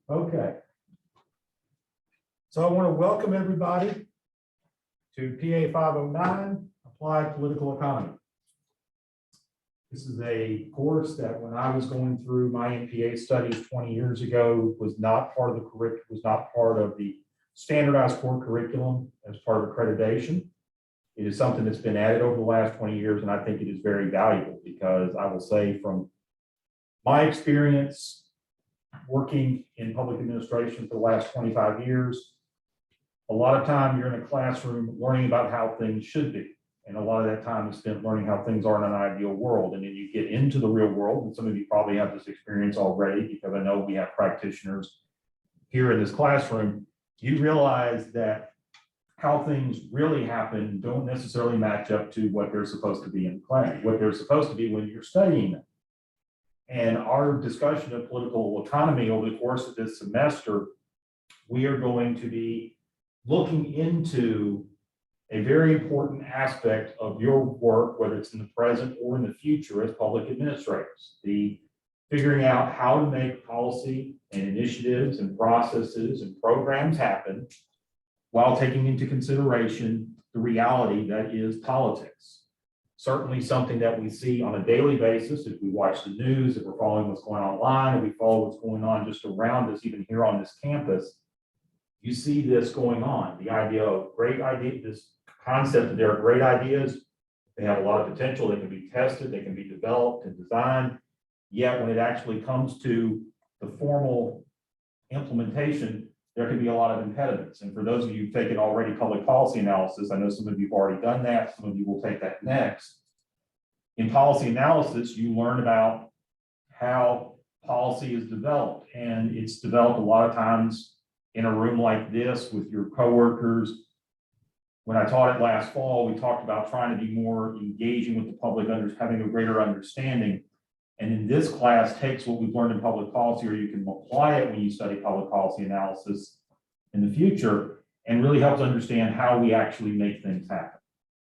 Okay. So I want to welcome everybody to PA 509, Applied Political Economy. This is a course that when I was going through my MPA studies 20 years ago was not part of the curriculum, was not part of the standardized core curriculum as part of accreditation. It is something that's been added over the last 20 years, and I think it is very valuable because I will say from my experience working in public administration for the last 25 years, a lot of time you're in a classroom learning about how things should be. And a lot of that time is spent learning how things are in an ideal world. And then you get into the real world, and some of you probably have this experience already because I know we have practitioners here in this classroom. You realize that how things really happen don't necessarily match up to what they're supposed to be in class, what they're supposed to be when you're studying them. And our discussion of political economy over the course of this semester, we are going to be looking into a very important aspect of your work, whether it's in the present or in the future as public administrators, the figuring out how to make policy and initiatives and processes and programs happen while taking into consideration the reality that is politics. Certainly something that we see on a daily basis if we watch the news, if we're following what's going on online, if we follow what's going on just around us, even here on this campus. You see this going on, the idea of great idea, this concept that there are great ideas, they have a lot of potential, they can be tested, they can be developed and designed, yet when it actually comes to the formal implementation, there can be a lot of impediments. And for those of you who've taken already public policy analysis, I know some of you have already done that, some of you will take that next. In policy analysis, you learn about how policy is developed, and it's developed a lot of times in a room like this with your coworkers. When I taught it last fall, we talked about trying to be more engaging with the public, having a greater understanding. And in this class takes what we've learned in public policy, or you can apply it when you study public policy analysis in the future, and really helps understand how we actually make things happen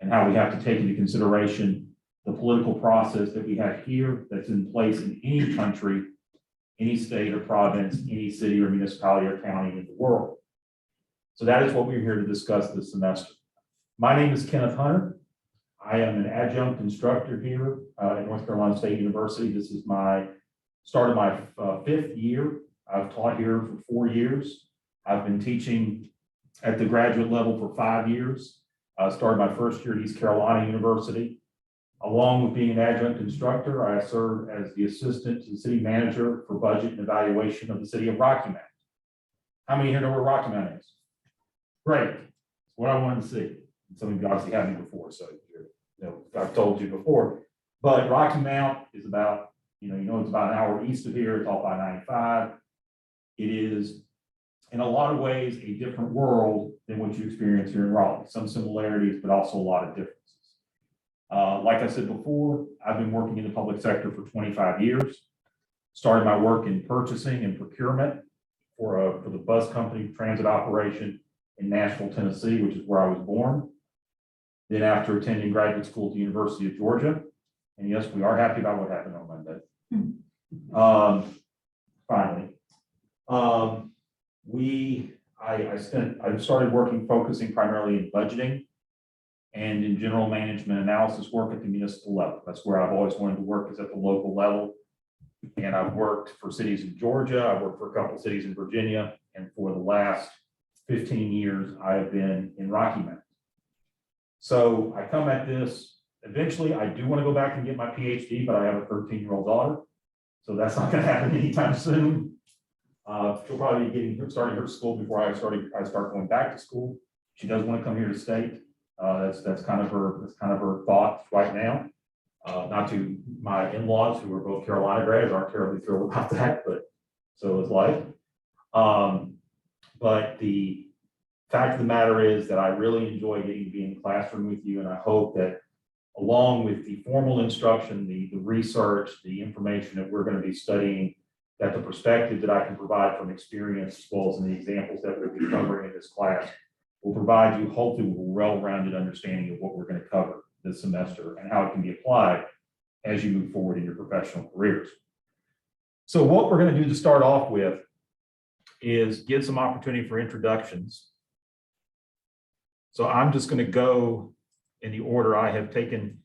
and how we have to take into consideration the political process that we have here that's in place in any country, any state or province, any city or municipality or county in the world. So that is what we're here to discuss this semester. My name is Kenneth Hunter. I am an adjunct instructor here at North Carolina State University. This is my start of my fifth year. I've taught here for 4 years. I've been teaching at the graduate level for 5 years. I started my first year at East Carolina University. Along with being an adjunct instructor, I serve as the assistant to the city manager for budget and evaluation of the city of Rocky Mount. How many here know where Rocky Mount is? Great. That's what I wanted to see. Some of you obviously had me before, so I've told you before. But Rocky Mount is about, it's about an hour east of here. It's off by 95. It is, in a lot of ways, a different world than what you experience here in Raleigh. Some similarities, but also a lot of differences. Like I said before, I've been working in the public sector for 25 years. Started my work in purchasing and procurement for the bus company transit operation in Nashville, Tennessee, which is where I was born. Then after attending graduate school at the University of Georgia, and yes, we are happy about what happened on Monday. Finally, I started focusing primarily in budgeting and in general management analysis work at the municipal level. That's where I've always wanted to work, is at the local level. And I've worked for cities in Georgia. I've worked for a couple of cities in Virginia. And for the last 15 years, I have been in Rocky Mount. So I come at this, eventually I do want to go back and get my PhD, but I have a 13-year-old daughter. So that's not going to happen anytime soon. She'll probably be starting her school before I start going back to school. She does want to come here to state. That's kind of her thought right now. Not to my in-laws, who are both Carolina grads, aren't terribly thrilled about that, but so is life. But the fact of the matter is that I really enjoy getting to be in the classroom with you, and I hope that along with the formal instruction, the research, the information that we're going to be studying, that the perspective that I can provide from experience, as well as in the examples that we'll be covering in this class, will provide you hopefully with a well-rounded understanding of what we're going to cover this semester and how it can be applied as you move forward in your professional careers. So what we're going to do to start off with is give some opportunity for introductions. So I'm just going to go in the order I have taken.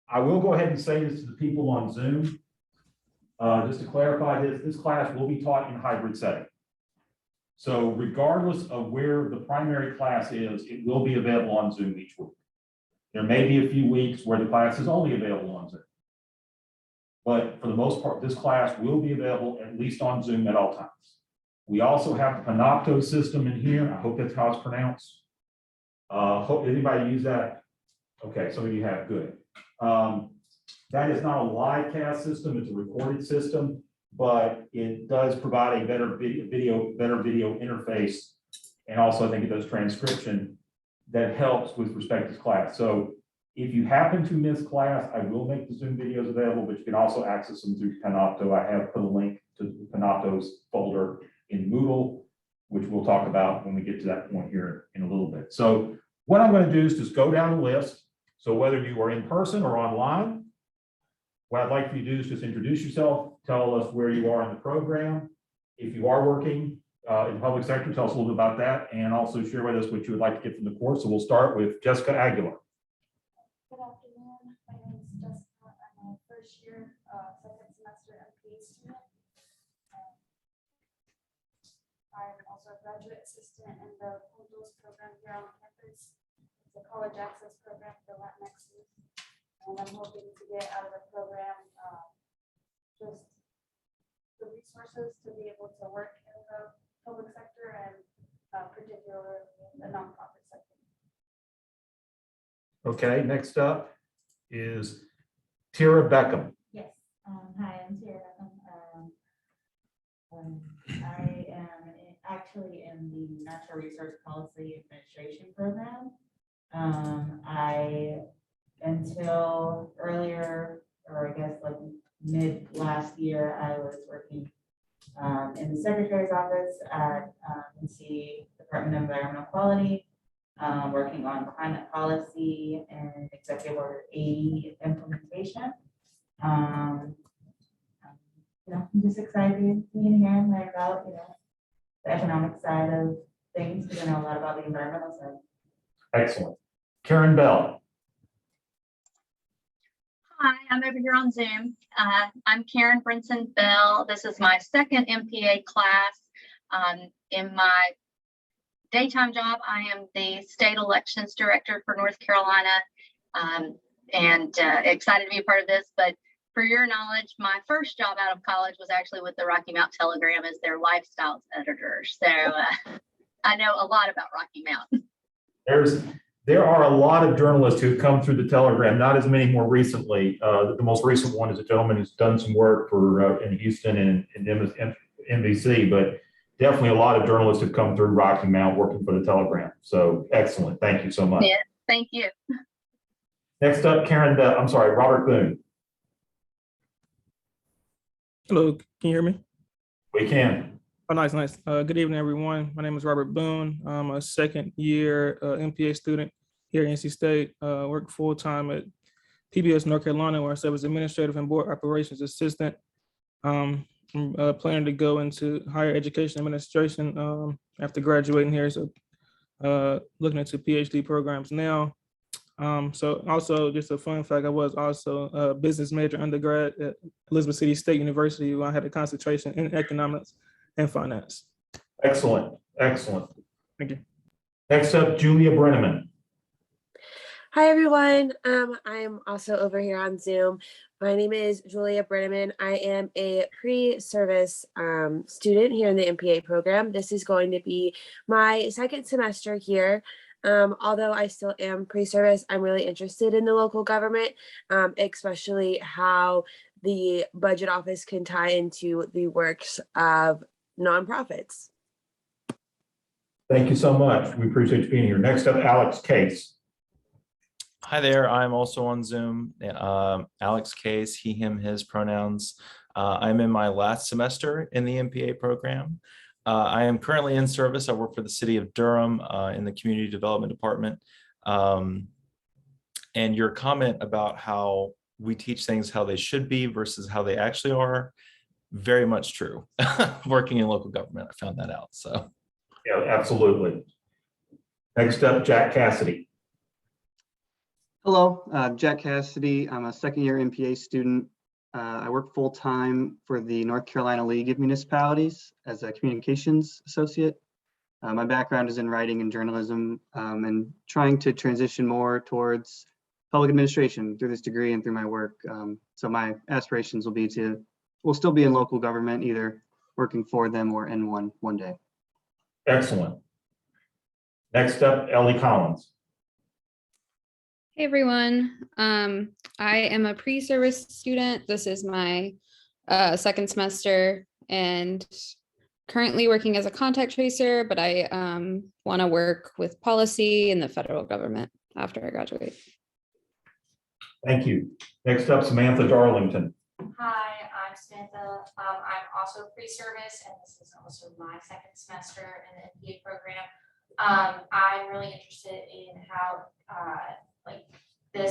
I will go ahead and say this to the people on Zoom. Just to clarify this class will be taught in hybrid setting. So regardless of where the primary class is, it will be available on Zoom each week. There may be a few weeks where the class is only available on Zoom. But for the most part, this class will be available at least on Zoom at all times. We also have the Panopto system in here. I hope that's how it's pronounced. Hope anybody use that? Okay, some of you have, good. That is not a live cast system, it's a recorded system, but it does provide a better video interface. And also I think it does transcription that helps with respect to this class. So if you happen to miss class, I will make the Zoom videos available, but you can also access them through Panopto. I have put a link to Panopto's folder in Moodle, which we'll talk about when we get to that point here in a little bit. So what I'm going to do is just go down the list. So whether you are in person or online, what I'd like for you to do is just introduce yourself, tell us where you are in the program. If you are working in the public sector, tell us a little bit about that, and also share with us what you would like to get from the course. So we'll start with Jessica Aguilar. Good afternoon. My name is Jessica. I'm a first year, second semester MPA student. I'm also a graduate assistant in the Moodle program here on campus. It's a college access program for Latinx youth. And I'm hoping to get out of the program just the resources to be able to work in the public sector and particularly the nonprofit sector. Okay, next up is Tira Beckham. Yes. Hi, I'm Tira Beckham. I am actually in the Natural Resource Policy Administration program. Until earlier, or I guess like mid last year, I was working in the Secretary's office at NC Department of Environmental Quality, working on climate policy and Executive Order 80 implementation. I'm just excited being here and learn about the economic side of things, because I know a lot about the environmental side. Excellent. Karen Bell. Hi, I'm over here on Zoom. I'm Karen Brinson Bell. This is my second MPA class. In my daytime job, I am the state elections director for North Carolina, and excited to be a part of this. But for your knowledge, my first job out of college was actually with the Rocky Mount Telegram as their lifestyles editor. So I know a lot about Rocky Mount. There are a lot of journalists who have come through the Telegram, not as many more recently. The most recent one is a gentleman who's done some work for in Houston and NBC, but definitely a lot of journalists have come through Rocky Mount working for the Telegram. So excellent. Thank you so much. Yeah, thank you. Next up, Robert Boone. Hello, can you hear me? We can. Oh, nice. Good evening, everyone. My name is Robert Boone. I'm a second year MPA student here at NC State. Work full time at PBS North Carolina, where I serve as administrative and board operations assistant. I'm planning to go into higher education administration after graduating here. So looking into PhD programs now. So also just a fun fact, I was also a business major undergrad at Elizabeth City State University, where I had a concentration in economics and finance. Excellent. Thank you. Next up, Julia Brennaman. Hi, everyone. I'm also over here on Zoom. My name is Julia Brennaman. I am a pre-service student here in the MPA program. This is going to be my second semester here. Although I still am pre-service, I'm really interested in the local government, especially how the budget office can tie into the works of nonprofits. Thank you so much. We appreciate you being here. Next up, Alex Case. Hi there. I'm also on Zoom. Alex Case, he, him, his pronouns. I'm in my last semester in the MPA program. I am currently in service. I work for the city of Durham in the community development department. And your comment about how we teach things how they should be versus how they actually are, very much true. Working in local government, I found that out. So Yeah, absolutely. Next up, Jack Cassidy. Hello, Jack Cassidy. I'm a second-year MPA student. I work full-time for the North Carolina League of Municipalities as a communications associate. My background is in writing and journalism, and trying to transition more towards public administration through this degree and through my work. So my aspirations will still be in local government, either working for them or in one day. Excellent. Next up, Ellie Collins. Hey everyone, I am a pre-service student. This is my second semester and currently working as a contact tracer, but I want to work with policy in the federal government after I graduate. Thank you. Next up, Samantha Darlington. Hi, I'm Samantha. I'm also pre-service, and this is also my second semester in the MPA program. I'm really interested in how the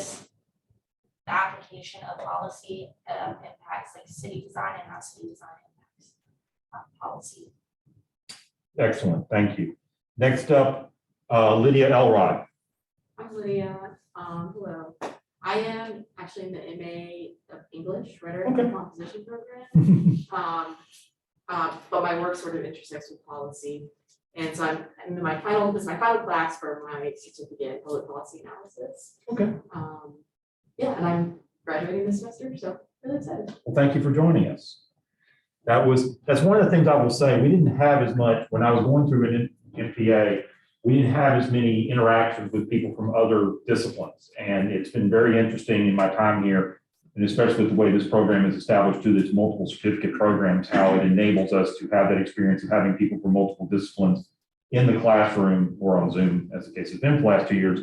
application of policy impacts like city design and how city design impacts policy. Excellent, thank you. Next up, Lydia Elrod. I'm Lydia. Hello. I am actually in the MA of English Rhetoric and Composition program. But my work sort of intersects with policy. And so I'm in this is my final class for my certificate in public policy analysis. Okay. Yeah, and I'm graduating this semester, so really excited. Well, thank you for joining us. That's one of the things I will say. We didn't have as much, when I was going through an MPA, we didn't have as many interactions with people from other disciplines. And it's been very interesting in my time here, and especially with the way this program is established through its multiple certificate programs, how it enables us to have that experience of having people from multiple disciplines in the classroom or on Zoom, as the case has been for the last 2 years,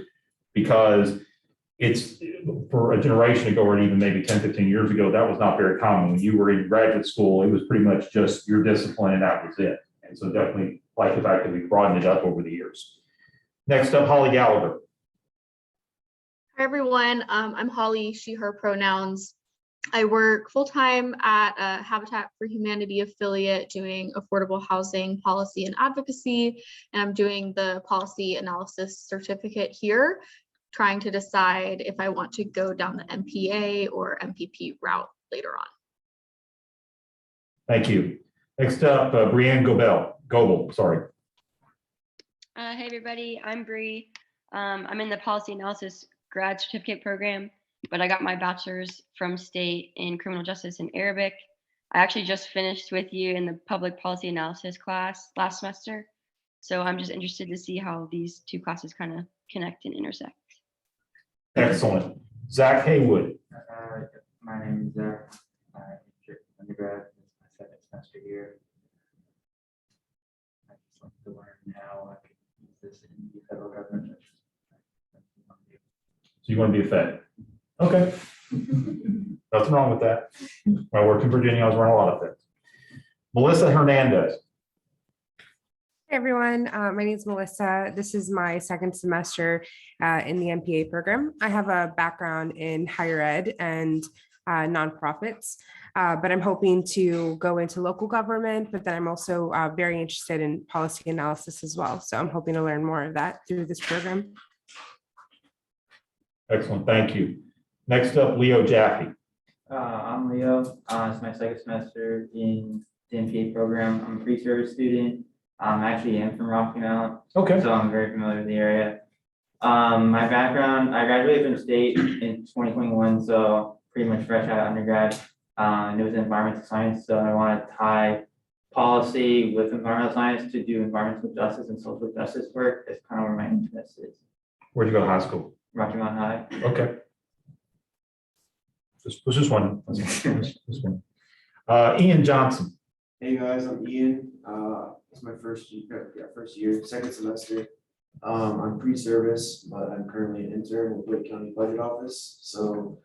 because it's for a generation ago, or even maybe 10, 15 years ago, that was not very common. When you were in graduate school, it was pretty much just your discipline and that was it. And so definitely like the fact that we've broadened it up over the years. Next up, Holly Gallagher. Hi everyone, I'm Holly, she, her pronouns. I work full-time at a Habitat for Humanity affiliate doing affordable housing policy and advocacy, and I'm doing the policy analysis certificate here, trying to decide if I want to go down the MPA or MPP route later on. Thank you. Next up, Brianne Gobell, sorry. Hey everybody, I'm Bree. I'm in the policy analysis grad certificate program, but I got my bachelor's from state in criminal justice and Arabic. I actually just finished with you in the public policy analysis class last semester. So I'm just interested to see how these two classes kind of connect and intersect. Excellent. Zach Haywood. My name is Zach. I'm undergrad. This is my second semester here. I just want to learn how I can use this in the federal government. So you want to be a Fed? Okay. Nothing wrong with that. When I worked in Virginia, I was running a lot of Feds. Melissa Hernandez. Hey everyone, my name is Melissa. This is my second semester in the MPA program. I have a background in higher ed and nonprofits, but I'm hoping to go into local government, but then I'm also very interested in policy analysis as well. So I'm hoping to learn more of that through this program. Excellent, thank you. Next up, Leo Jaffe. I'm Leo. It's my second semester in the MPA program. I'm a pre-service student. I actually am from Rocky Mount. Okay. So I'm very familiar with the area. My background, I graduated from state in 2021, so pretty much fresh out of undergrad. And it was environmental science, so I want to tie policy with environmental science to do environmental justice and social justice work. That's kind of where my interest is. Where'd you go to high school? Rocky Mount High. Okay. Just one. Just one. Ian Johnson. Hey guys, I'm Ian. It's my first year, second semester. I'm pre-service, but I'm currently an intern with Wake County Budget Office. So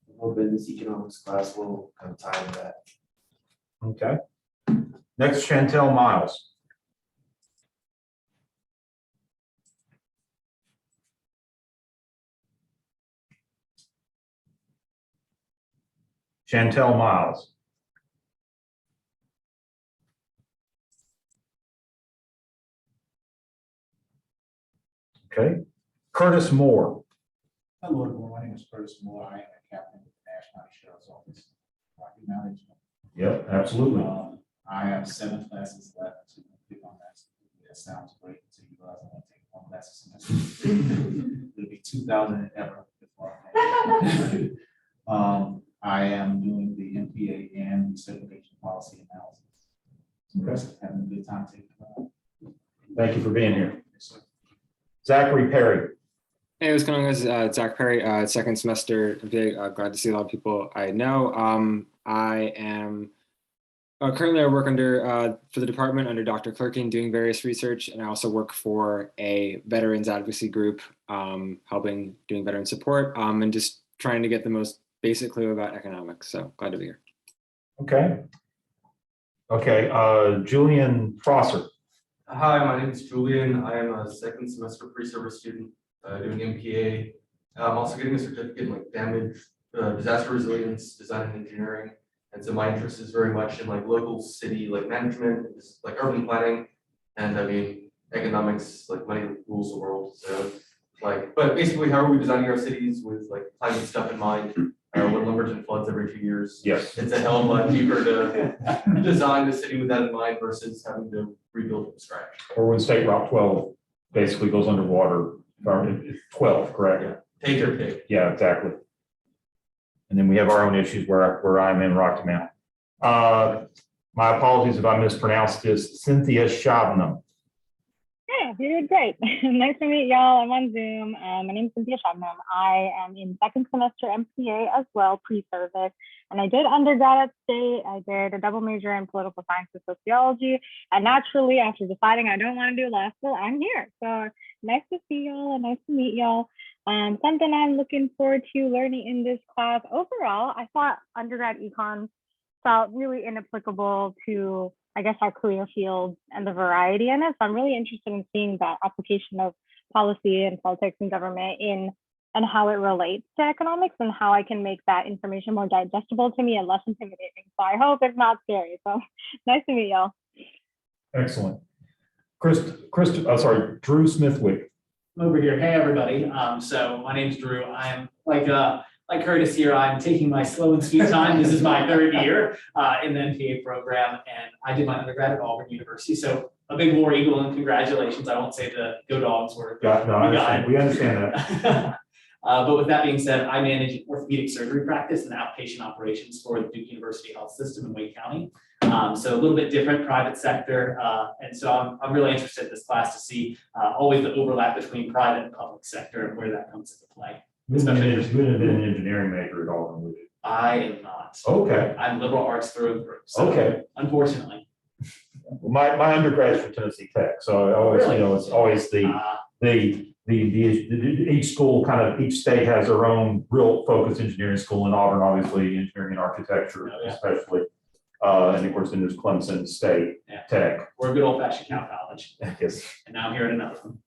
I'm hoping this economics class will kind of tie into that. Okay. Next, Chantel Miles. Chantel Miles. Okay. Curtis Moore. Hello, everyone. My name is Curtis Moore. I am a captain with the National County Sheriff's Office. Property Management. Yep, absolutely. I have 7 classes left to complete on that. That sounds great until you realize I'm gonna take 1 class a semester. It'll be 2,000 and ever before I am doing the MPA and the segregation policy analysis. So just having a good time taking it. Thank you for being here. Zachery Perry. Hey, what's going on, guys? Zach Perry, second semester MPA. Glad to see a lot of people I know. I am currently I work under for the department under Dr. Clerking, doing various research, and I also work for a veterans advocacy group, helping doing veteran support, and just trying to get the most basic clue about economics. So glad to be here. Okay. Okay. Julian Prosser. Hi, my name is Julian. I am a second semester pre-service student doing MPA. I'm also getting a certificate in like damage, disaster resilience, design and engineering. And so my interest is very much in like local city, like management, like urban planning. And I mean, economics, like money rules the world. So like, but basically how are we designing our cities with like climate stuff in mind? When Lumberton floods every 2 years. Yes. It's a hell of a lot cheaper to design the city with that in mind versus having to rebuild from scratch. Or when State Route 12 basically goes underwater, it's 12, correct? Yeah. Take your pick. Yeah, exactly. And then we have our own issues where I'm in Rocky Mount. My apologies if I mispronounced this. Cynthia Channon. Yeah, you did great. Nice to meet y'all. I'm on Zoom. My name is Cynthia Channon. I am in second semester MPA as well, pre-service. And I did undergrad at State. I did a double major in political science and sociology. And naturally, after deciding I don't want to do law school, I'm here. So nice to see y'all and nice to meet y'all. Something I'm looking forward to learning in this class. Overall, I thought undergrad econ felt really inapplicable to, I guess, our career fields and the variety in it. So I'm really interested in seeing that application of policy and politics and government in and how it relates to economics and how I can make that information more digestible to me and less intimidating. So I hope it's not scary. So nice to meet y'all. Excellent. Drew Smithwick. Over here. Hey, everybody. So my name's Drew. I'm like Curtis here, I'm taking my slow and sweet time. This is my 3rd year in the MPA program, and I did my undergrad at Auburn University. So a big War Eagle and congratulations. I won't say the Go Dogs were. We understand that. But with that being said, I manage orthopedic surgery practice and outpatient operations for the Duke University Health System in Wake County. So a little bit different private sector. And so I'm really interested in this class to see always the overlap between private and public sector and where that comes into play. You would have been an engineering major at all, would you? I am not. Okay. I'm liberal arts through and through. So okay. Unfortunately. Well, my undergrad's from Tennessee Tech, so I always, it's always each school each state has their own real focused engineering school. In Auburn, obviously, engineering and architecture, especially. And of course, then there's Clemson State Tech. We're a good old fashioned Cal College. Yes. And now I'm here at another one.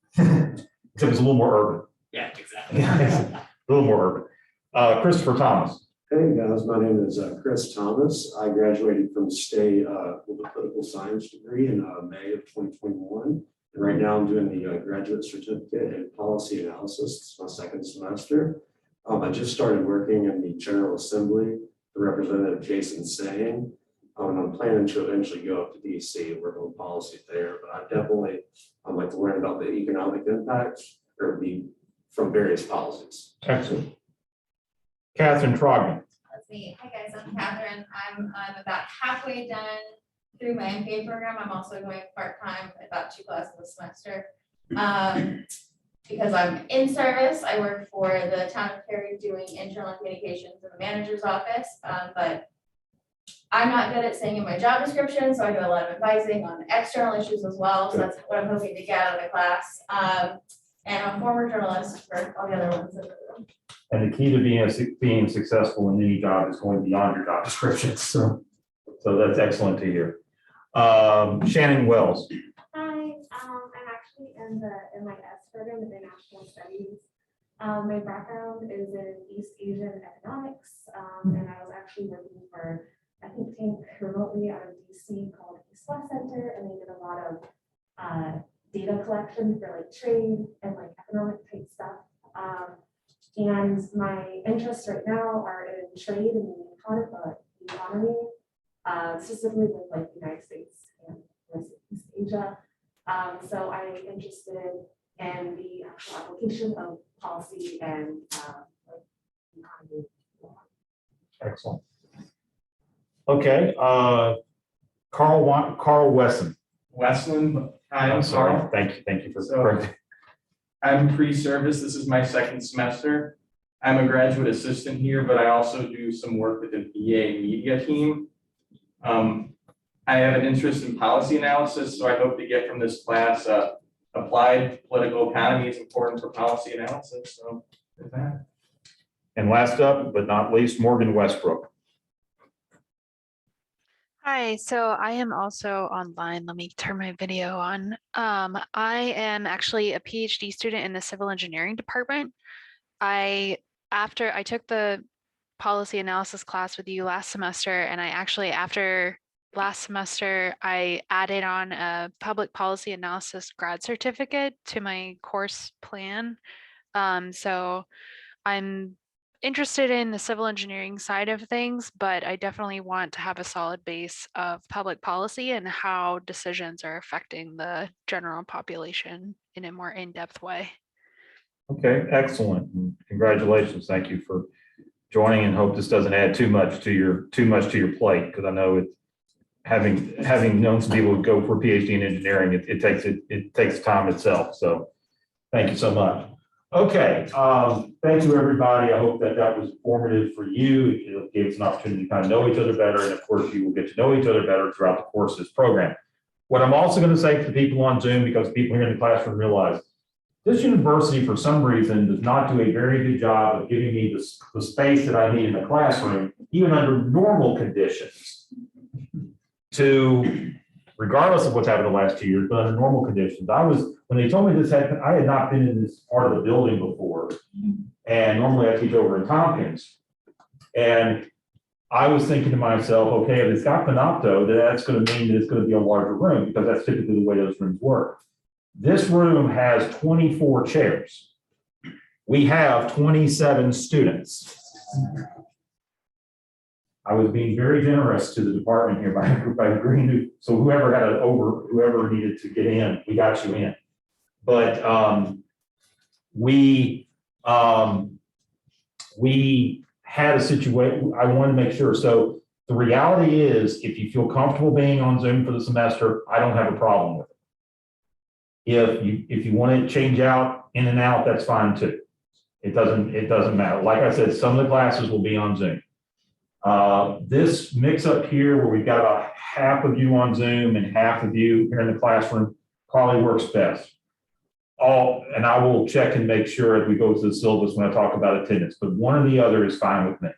Except it's a little more urban. Yeah, exactly. A little more urban. Christopher Thomas. Hey guys, my name is Chris Thomas. I graduated from State with a political science degree in May of 2021. And right now I'm doing the graduate certificate in policy analysis. It's my 2nd semester. I just started working in the General Assembly for Representative Jason Saying. I'm planning to eventually go up to DC and work on policy there, but I definitely like to learn about the economic impacts from various policies. Excellent. Katherine Frogman. That's me. Hi guys, I'm Katherine. I'm about halfway done through my MPA program. I'm also going part-time, about 2 classes a semester. Because I'm in service, I work for the town of Cary doing internal communications in the manager's office, but I'm not good at saying in my job description, so I do a lot of advising on external issues as well. So that's what I'm hoping to get out of the class. And I'm a former journalist for all the other ones in the room. And the key to being successful in any job is going beyond your job description. So that's excellent to hear. Shannon Wells. Hi, I'm actually in the MIS program in International Studies. My background is in East Asian economics, and I was actually working for a think tank remotely out of DC called East West Center, and they did a lot of data collection for like trade and like economic type stuff. And my interests right now are in trade and the economy, specifically with like the United States and East Asia. So I'm interested in the actual application of policy and like economy. Excellent. Okay, Carl Wesson. Westland, hi, I'm sorry. Karl. Thank you for So, I'm pre-service, this is my second semester. I'm a graduate assistant here, but I also do some work with the BA media team. I have an interest in policy analysis, so I hope to get from this class, applied political economy is important for policy analysis, so there's that. And last up, but not least, Morgan Westbrook. Hi, so I am also online. Let me turn my video on. I am actually a PhD student in the civil engineering department. After I took the policy analysis class with you last semester, and I actually, after last semester, I added on a public policy analysis grad certificate to my course plan. So I'm interested in the civil engineering side of things, but I definitely want to have a solid base of public policy and how decisions are affecting the general population in a more in-depth way. Okay, excellent. Congratulations. Thank you for joining, and hope this doesn't add too much to your plate, because I know it's having known some people who go for a PhD in engineering, it takes time itself. So thank you so much. Okay, thank you, everybody. I hope that was informative for you. It gave us an opportunity to kind of know each other better, and of course, you will get to know each other better throughout the course of this program. What I'm also going to say to the people on Zoom, because people here in the classroom realize this university, for some reason, does not do a very good job of giving me the space that I need in the classroom, even under normal conditions, to, regardless of what's happened the last 2 years, but under normal conditions. When they told me this happened, I had not been in this part of the building before. And normally I teach over in Tompkins. And I was thinking to myself, okay, if it's got Panopto, then that's going to mean that it's going to be a larger room, because that's typically the way those rooms work. This room has 24 chairs. We have 27 students. I was being very generous to the department here by agreeing to, so whoever needed to get in, we got you in. But we had a situation, I wanted to make sure. So the reality is, if you feel comfortable being on Zoom for the semester, I don't have a problem with it. If you want to change out in and out, that's fine too. It doesn't matter. Like I said, some of the classes will be on Zoom. This mix up here, where we've got about half of you on Zoom and half of you here in the classroom, probably works best. And I will check and make sure as we go to the syllabus when I talk about attendance, but one or the other is fine with me.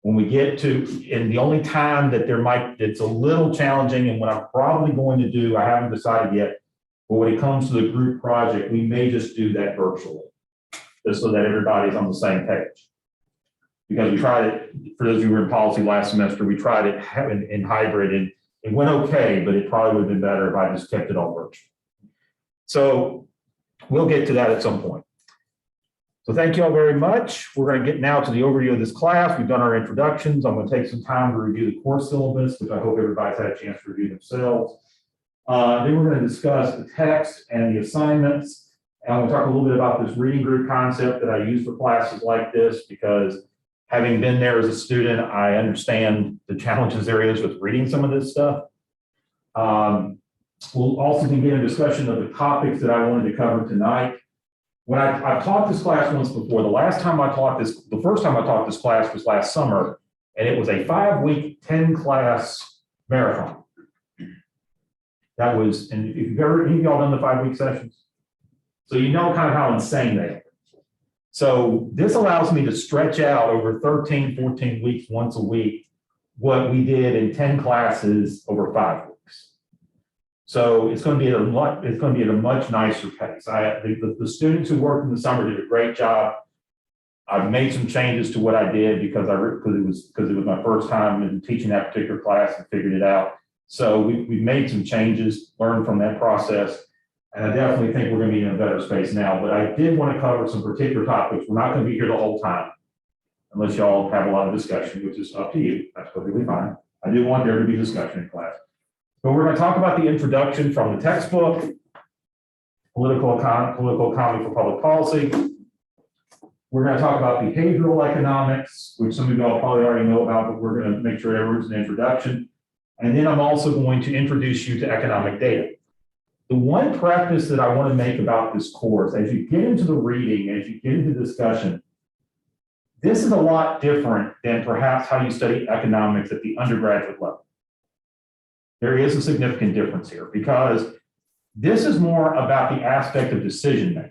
When we get to, and the only time that it's a little challenging, and what I'm probably going to do, I haven't decided yet, but when it comes to the group project, we may just do that virtually, just so that everybody's on the same page. Because we tried it, for those of you who were in policy last semester, we tried it in hybrid, and it went okay, but it probably would have been better if I just kept it all virtual. So we'll get to that at some point. So thank you all very much. We're going to get now to the overview of this class. We've done our introductions. I'm going to take some time to review the course syllabus, which I hope everybody's had a chance to review themselves. Then we're going to discuss the text and the assignments. And we'll talk a little bit about this reading group concept that I use for classes like this, because having been there as a student, I understand the challenges there is with reading some of this stuff. We'll also begin a discussion of the topics that I wanted to cover tonight. When I've taught this class once before, the first time I taught this class was last summer, and it was a 5-week, 10-class marathon. That was, and if you've ever, any of y'all done the 5-week sessions? So you know kind of how insane they are. So this allows me to stretch out over 13, 14 weeks, once a week, what we did in 10 classes over 5 weeks. So it's going to be at a much nicer pace. The students who worked in the summer did a great job. I've made some changes to what I did because it was my first time in teaching that particular class and figured it out. So we've made some changes, learned from that process. And I definitely think we're going to be in a better space now, but I did want to cover some particular topics. We're not going to be here the whole time unless y'all have a lot of discussion, which is up to you. That's perfectly fine. I do want there to be discussion in class. But we're going to talk about the introduction from the textbook, political economy for public policy. We're going to talk about behavioral economics, which some of y'all probably already know about, but we're going to make sure everyone's an introduction. And then I'm also going to introduce you to economic data. The one practice that I want to make about this course, as you get into the reading, as you get into discussion, this is a lot different than perhaps how you study economics at the undergraduate level. There is a significant difference here because this is more about the aspect of decision making.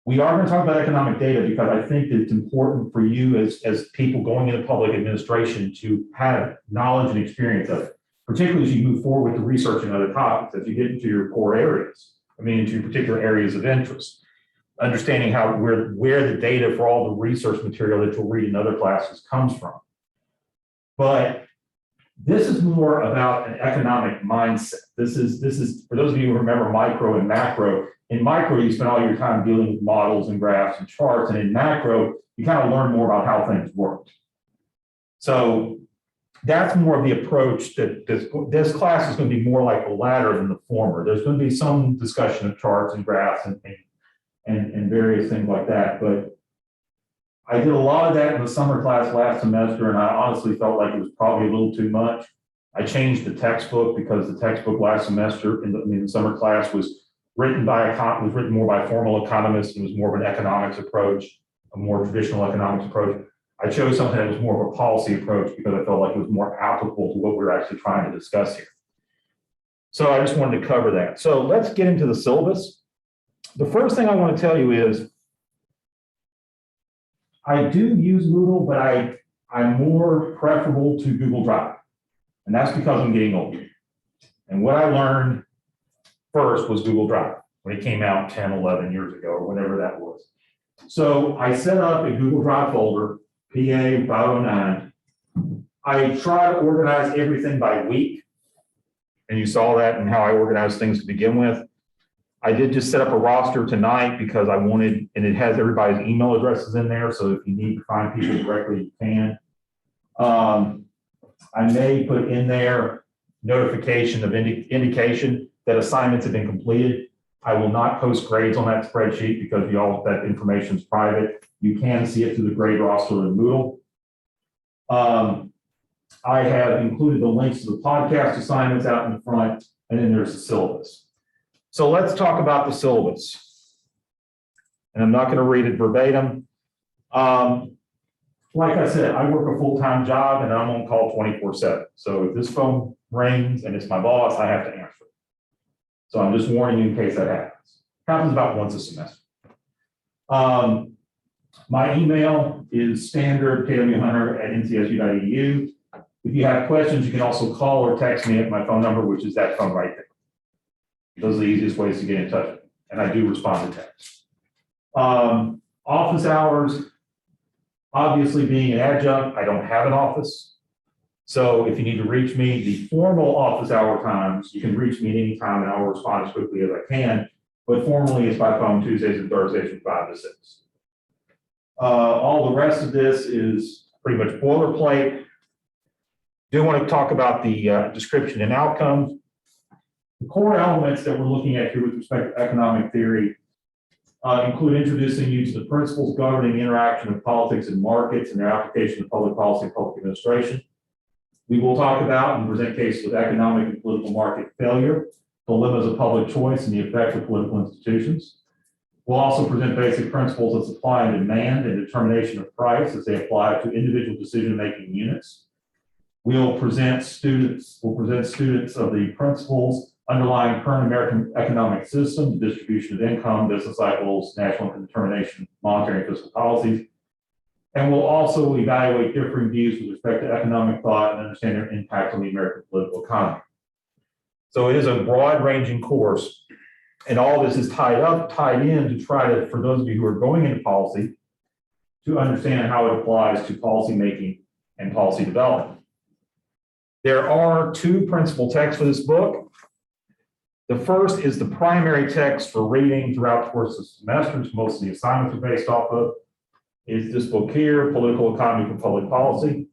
We are going to talk about economic data because I think that it's important for you as people going into public administration to have knowledge and experience of it, particularly as you move forward with the research and other topics, as you get into your core areas, into your particular areas of interest, understanding where the data for all the research material that you'll read in other classes comes from. But this is more about an economic mindset. This is for those of you who remember micro and macro. In micro, you spend all your time dealing with models and graphs and charts, and in macro, you kind of learn more about how things work. So that's more of the approach that this class is going to be more like the latter than the former. There's going to be some discussion of charts and graphs and various things like that. But I did a lot of that in the summer class last semester, and I honestly felt like it was probably a little too much. I changed the textbook because the textbook last semester in the summer class was written more by formal economists. It was more of an economics approach, a more traditional economics approach. I chose something that was more of a policy approach because I felt like it was more applicable to what we're actually trying to discuss here. So I just wanted to cover that. So let's get into the syllabus. The first thing I want to tell you is I do use Moodle, but I'm more preferable to Google Drive. And that's because I'm getting older. And what I learned first was Google Drive when it came out 10, 11 years ago, or whenever that was. So I set up a Google Drive folder, PA 509. I try to organize everything by week. And you saw that in how I organized things to begin with. I did just set up a roster tonight because I wanted, and it has everybody's email addresses in there. So if you need to find people directly, you can. I may put in there notification of indication that assignments have been completed. I will not post grades on that spreadsheet because that information is private. You can see it through the grade roster in Moodle. I have included the links to the podcast assignments out in the front, and then there's the syllabus. So let's talk about the syllabus. And I'm not going to read it verbatim. Like I said, I work a full-time job and I'm on call 24/7. So if this phone rings and it's my boss, I have to answer it. So I'm just warning you in case that happens. Happens about once a semester. My email is standard kwhunter@ncsu.edu. If you have questions, you can also call or text me at my phone number, which is that phone right there. Those are the easiest ways to get in touch with me, and I do respond to text. Office hours, obviously being an adjunct, I don't have an office. So if you need to reach me, the formal office hour times, you can reach me at any time and I'll respond as quickly as I can. But formally, it's by phone Tuesdays and Thursdays from 5 to 6. All the rest of this is pretty much boilerplate. Do want to talk about the description and outcomes. The core elements that we're looking at here with respect to economic theory include introducing you to the principles governing the interaction of politics and markets and their application to public policy and public administration. We will talk about and present cases of economic and political market failure, dilemmas of public choice, and the effect of political institutions. We'll also present basic principles of supply and demand and determination of price as they apply to individual decision-making units. We'll present students of the principles underlying current American economic system, the distribution of income, business cycles, national income determination, monetary and fiscal policies. And we'll also evaluate differing views with respect to economic thought and understand their impact on the American political economy. So it is a broad-ranging course, and all this is tied in to try to, for those of you who are going into policy, to understand how it applies to policymaking and policy development. There are 2 principal texts for this book. The first is the primary text for reading throughout the course of the semester. Most of the assignments are based off of is this book here, Political Economy for Public Policy.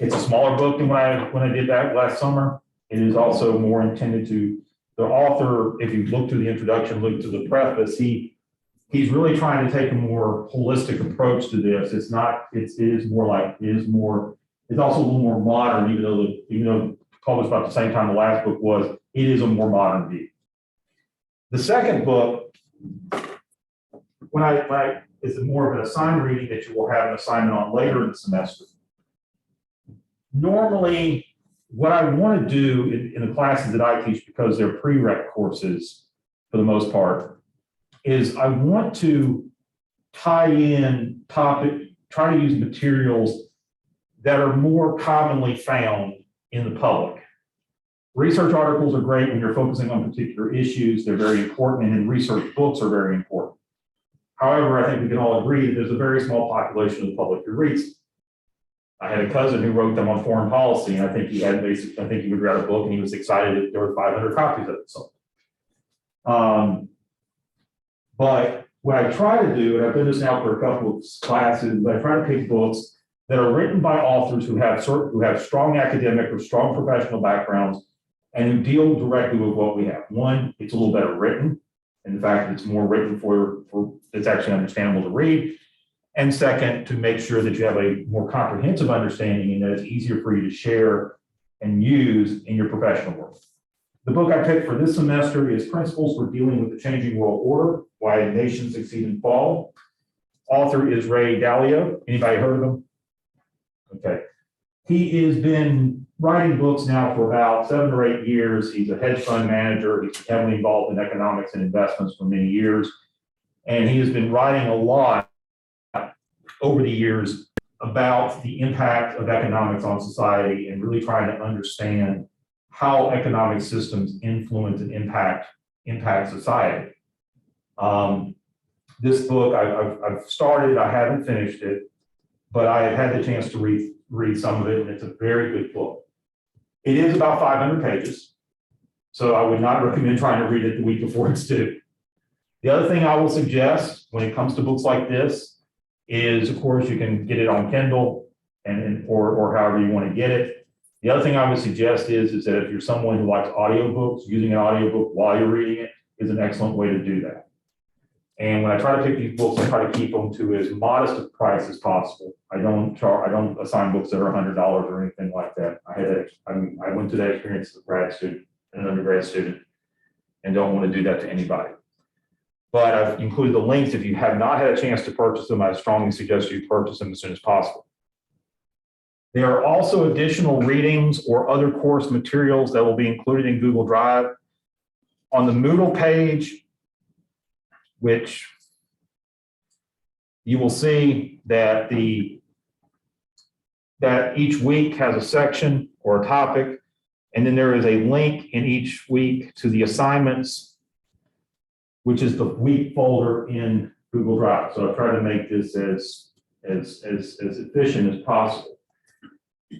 It's a smaller book than when I did that last summer. It is also more intended to, the author, if you look through the introduction, look to the preface, he's really trying to take a more holistic approach to this. It's not, it's also a little more modern, even though published about the same time the last book was, it is a more modern view. The second book, is more of an assigned reading that you will have an assignment on later in the semester. Normally, what I want to do in the classes that I teach, because they're prereq courses for the most part, is I want to tie in try to use materials that are more commonly found in the public. Research articles are great when you're focusing on particular issues. They're very important, and research books are very important. However, I think we can all agree that there's a very small population of the public who reads them. I had a cousin who wrote them on foreign policy, and I think he would read a book and he was excited that there were 500 copies of it sold. But what I try to do, and I've done this now for a couple of classes, I try to pick books that are written by authors who have strong academic or strong professional backgrounds and who deal directly with what we have. One, it's a little better written. In fact, it's more written for it's actually understandable to read. And second, to make sure that you have a more comprehensive understanding and that it's easier for you to share and use in your professional work. The book I picked for this semester is Principles for Dealing with the Changing World Order, Why Nations Succeed and Fall. Author is Ray Dalio. Anybody heard of him? Okay. He has been writing books now for about 7 or 8 years. He's a hedge fund manager. He's heavily involved in economics and investments for many years. And he has been writing a lot over the years about the impact of economics on society and really trying to understand how economic systems influence and impact society. This book I've started, I haven't finished it, but I have had the chance to read some of it, and it's a very good book. It is about 500 pages, so I would not recommend trying to read it the week before it's due. The other thing I will suggest when it comes to books like this is, of course, you can get it on Kindle or however you want to get it. The other thing I would suggest is that if you're someone who likes audiobooks, using an audiobook while you're reading it is an excellent way to do that. And when I try to pick these books, I try to keep them to as modest a price as possible. I don't assign books that are $100 or anything like that. I went through that experience as a grad student and an undergrad student, and don't want to do that to anybody. But I've included the links. If you have not had a chance to purchase them, I strongly suggest you purchase them as soon as possible. There are also additional readings or other course materials that will be included in Google Drive. On the Moodle page, which you will see that each week has a section or a topic, and then there is a link in each week to the assignments, which is the week folder in Google Drive. So I've tried to make this as efficient as possible.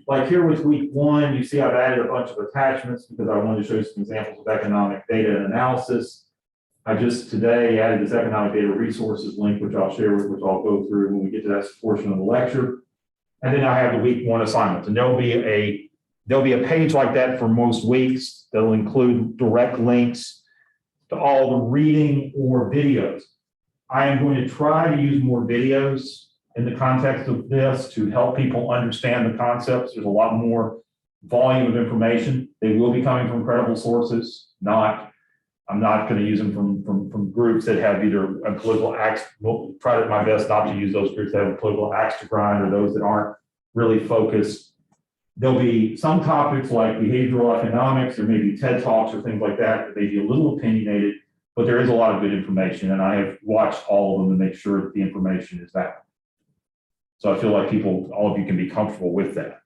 Like here with week 1, you see I've added a bunch of attachments because I wanted to show you some examples of economic data and analysis. I just today added this economic data resources link, which I'll share with, which I'll go through when we get to that portion of the lecture. And then I have the week 1 assignments, and there'll be a page like that for most weeks that'll include direct links to all the reading or videos. I am going to try to use more videos in the context of this to help people understand the concepts. There's a lot more volume of information. They will be coming from credible sources. I'm not going to use them from groups that have either a political axe. We'll try my best not to use those groups that have a political axe to grind or those that aren't really focused. There'll be some topics like behavioral economics. There may be TED Talks or things like that may be a little opinionated, but there is a lot of good information, and I have watched all of them to make sure that the information is valid. So I feel like all of you can be comfortable with that.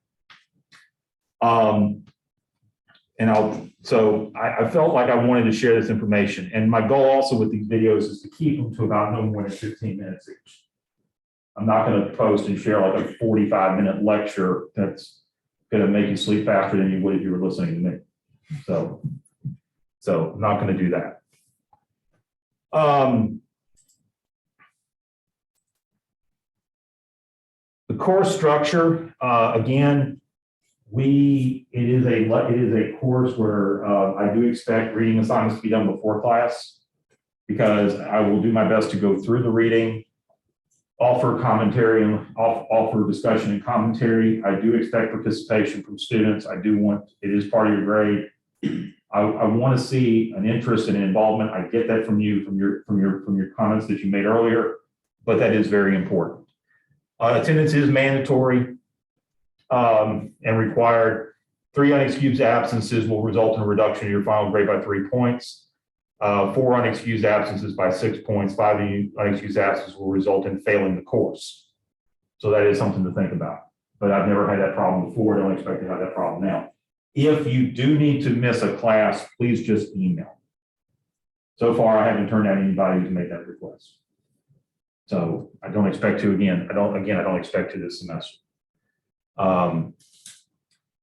I felt like I wanted to share this information. And my goal also with these videos is to keep them to about no more than 15 minutes each. I'm not going to post and share like a 45-minute lecture that's going to make you sleep faster than you would if you were listening to me. So So I'm not going to do that. The course structure, again, it is a course where I do expect reading assignments to be done before class, because I will do my best to go through the reading, offer commentary and offer discussion and commentary. I do expect participation from students. It is part of your grade. I want to see an interest and involvement. I get that from you, from your comments that you made earlier, but that is very important. Attendance is mandatory and required. 3 unexcused absences will result in a reduction in your final grade by 3 points. 4 unexcused absences by 6 points. 5 unexcused absences will result in failing the course. So that is something to think about. But I've never had that problem before. Don't expect to have that problem now. If you do need to miss a class, please just email. So far, I haven't turned down anybody who's made that request. So I don't expect to again. I don't expect to this semester.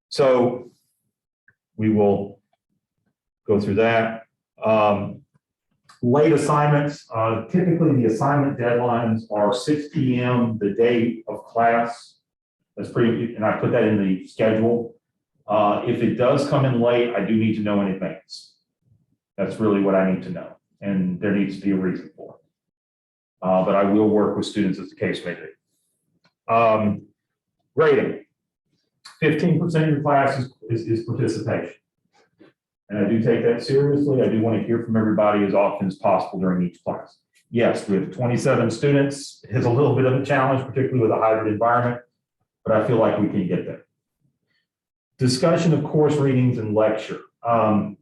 So we will go through that. Late assignments, typically the assignment deadlines are 6 p.m. the day of class. That's pretty, and I put that in the schedule. If it does come in late, I do need to know in advance. That's really what I need to know. And there needs to be a reason for it. But I will work with students as the case may be. Grading. 15% of your class is participation. And I do take that seriously. I do want to hear from everybody as often as possible during each class. Yes, with 27 students, it's a little bit of a challenge, particularly with a hybrid environment, but I feel like we can get there. Discussion of course readings and lecture. The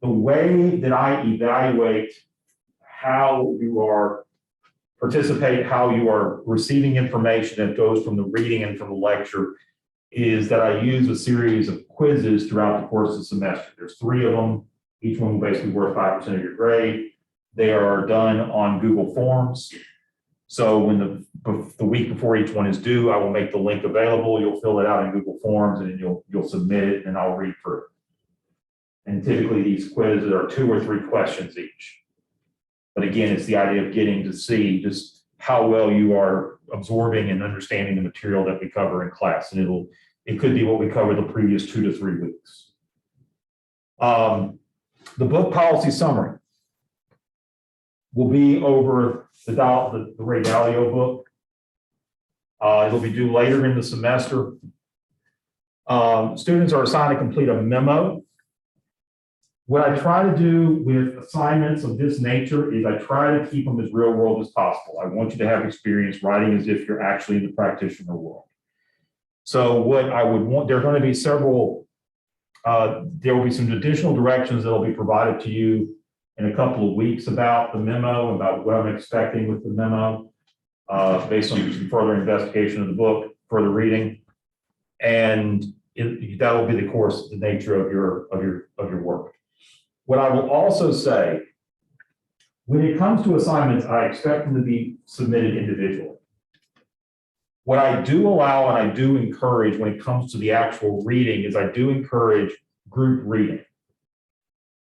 way that I evaluate how you are how you are receiving information that goes from the reading and from the lecture is that I use a series of quizzes throughout the course of the semester. There's 3 of them. Each one will basically worth 5% of your grade. They are done on Google Forms. So when the week before each one is due, I will make the link available. You'll fill it out in Google Forms and then you'll submit it and I'll read through it. And typically these quizzes are 2 or 3 questions each. But again, it's the idea of getting to see just how well you are absorbing and understanding the material that we cover in class. And it could be what we covered the previous 2 to 3 weeks. The book policy summary will be over the Ray Dalio book. It'll be due later in the semester. Students are assigned to complete a memo. What I try to do with assignments of this nature is I try to keep them as real world as possible. I want you to have experience writing as if you're actually in the practitioner world. So what I would want, there are going to be several, there will be some additional directions that will be provided to you in a couple of weeks about the memo, about what I'm expecting with the memo, based on some further investigation of the book, further reading. And that will be the nature of your work. What I will also say, when it comes to assignments, I expect them to be submitted individually. What I do allow and I do encourage when it comes to the actual reading is I do encourage group reading.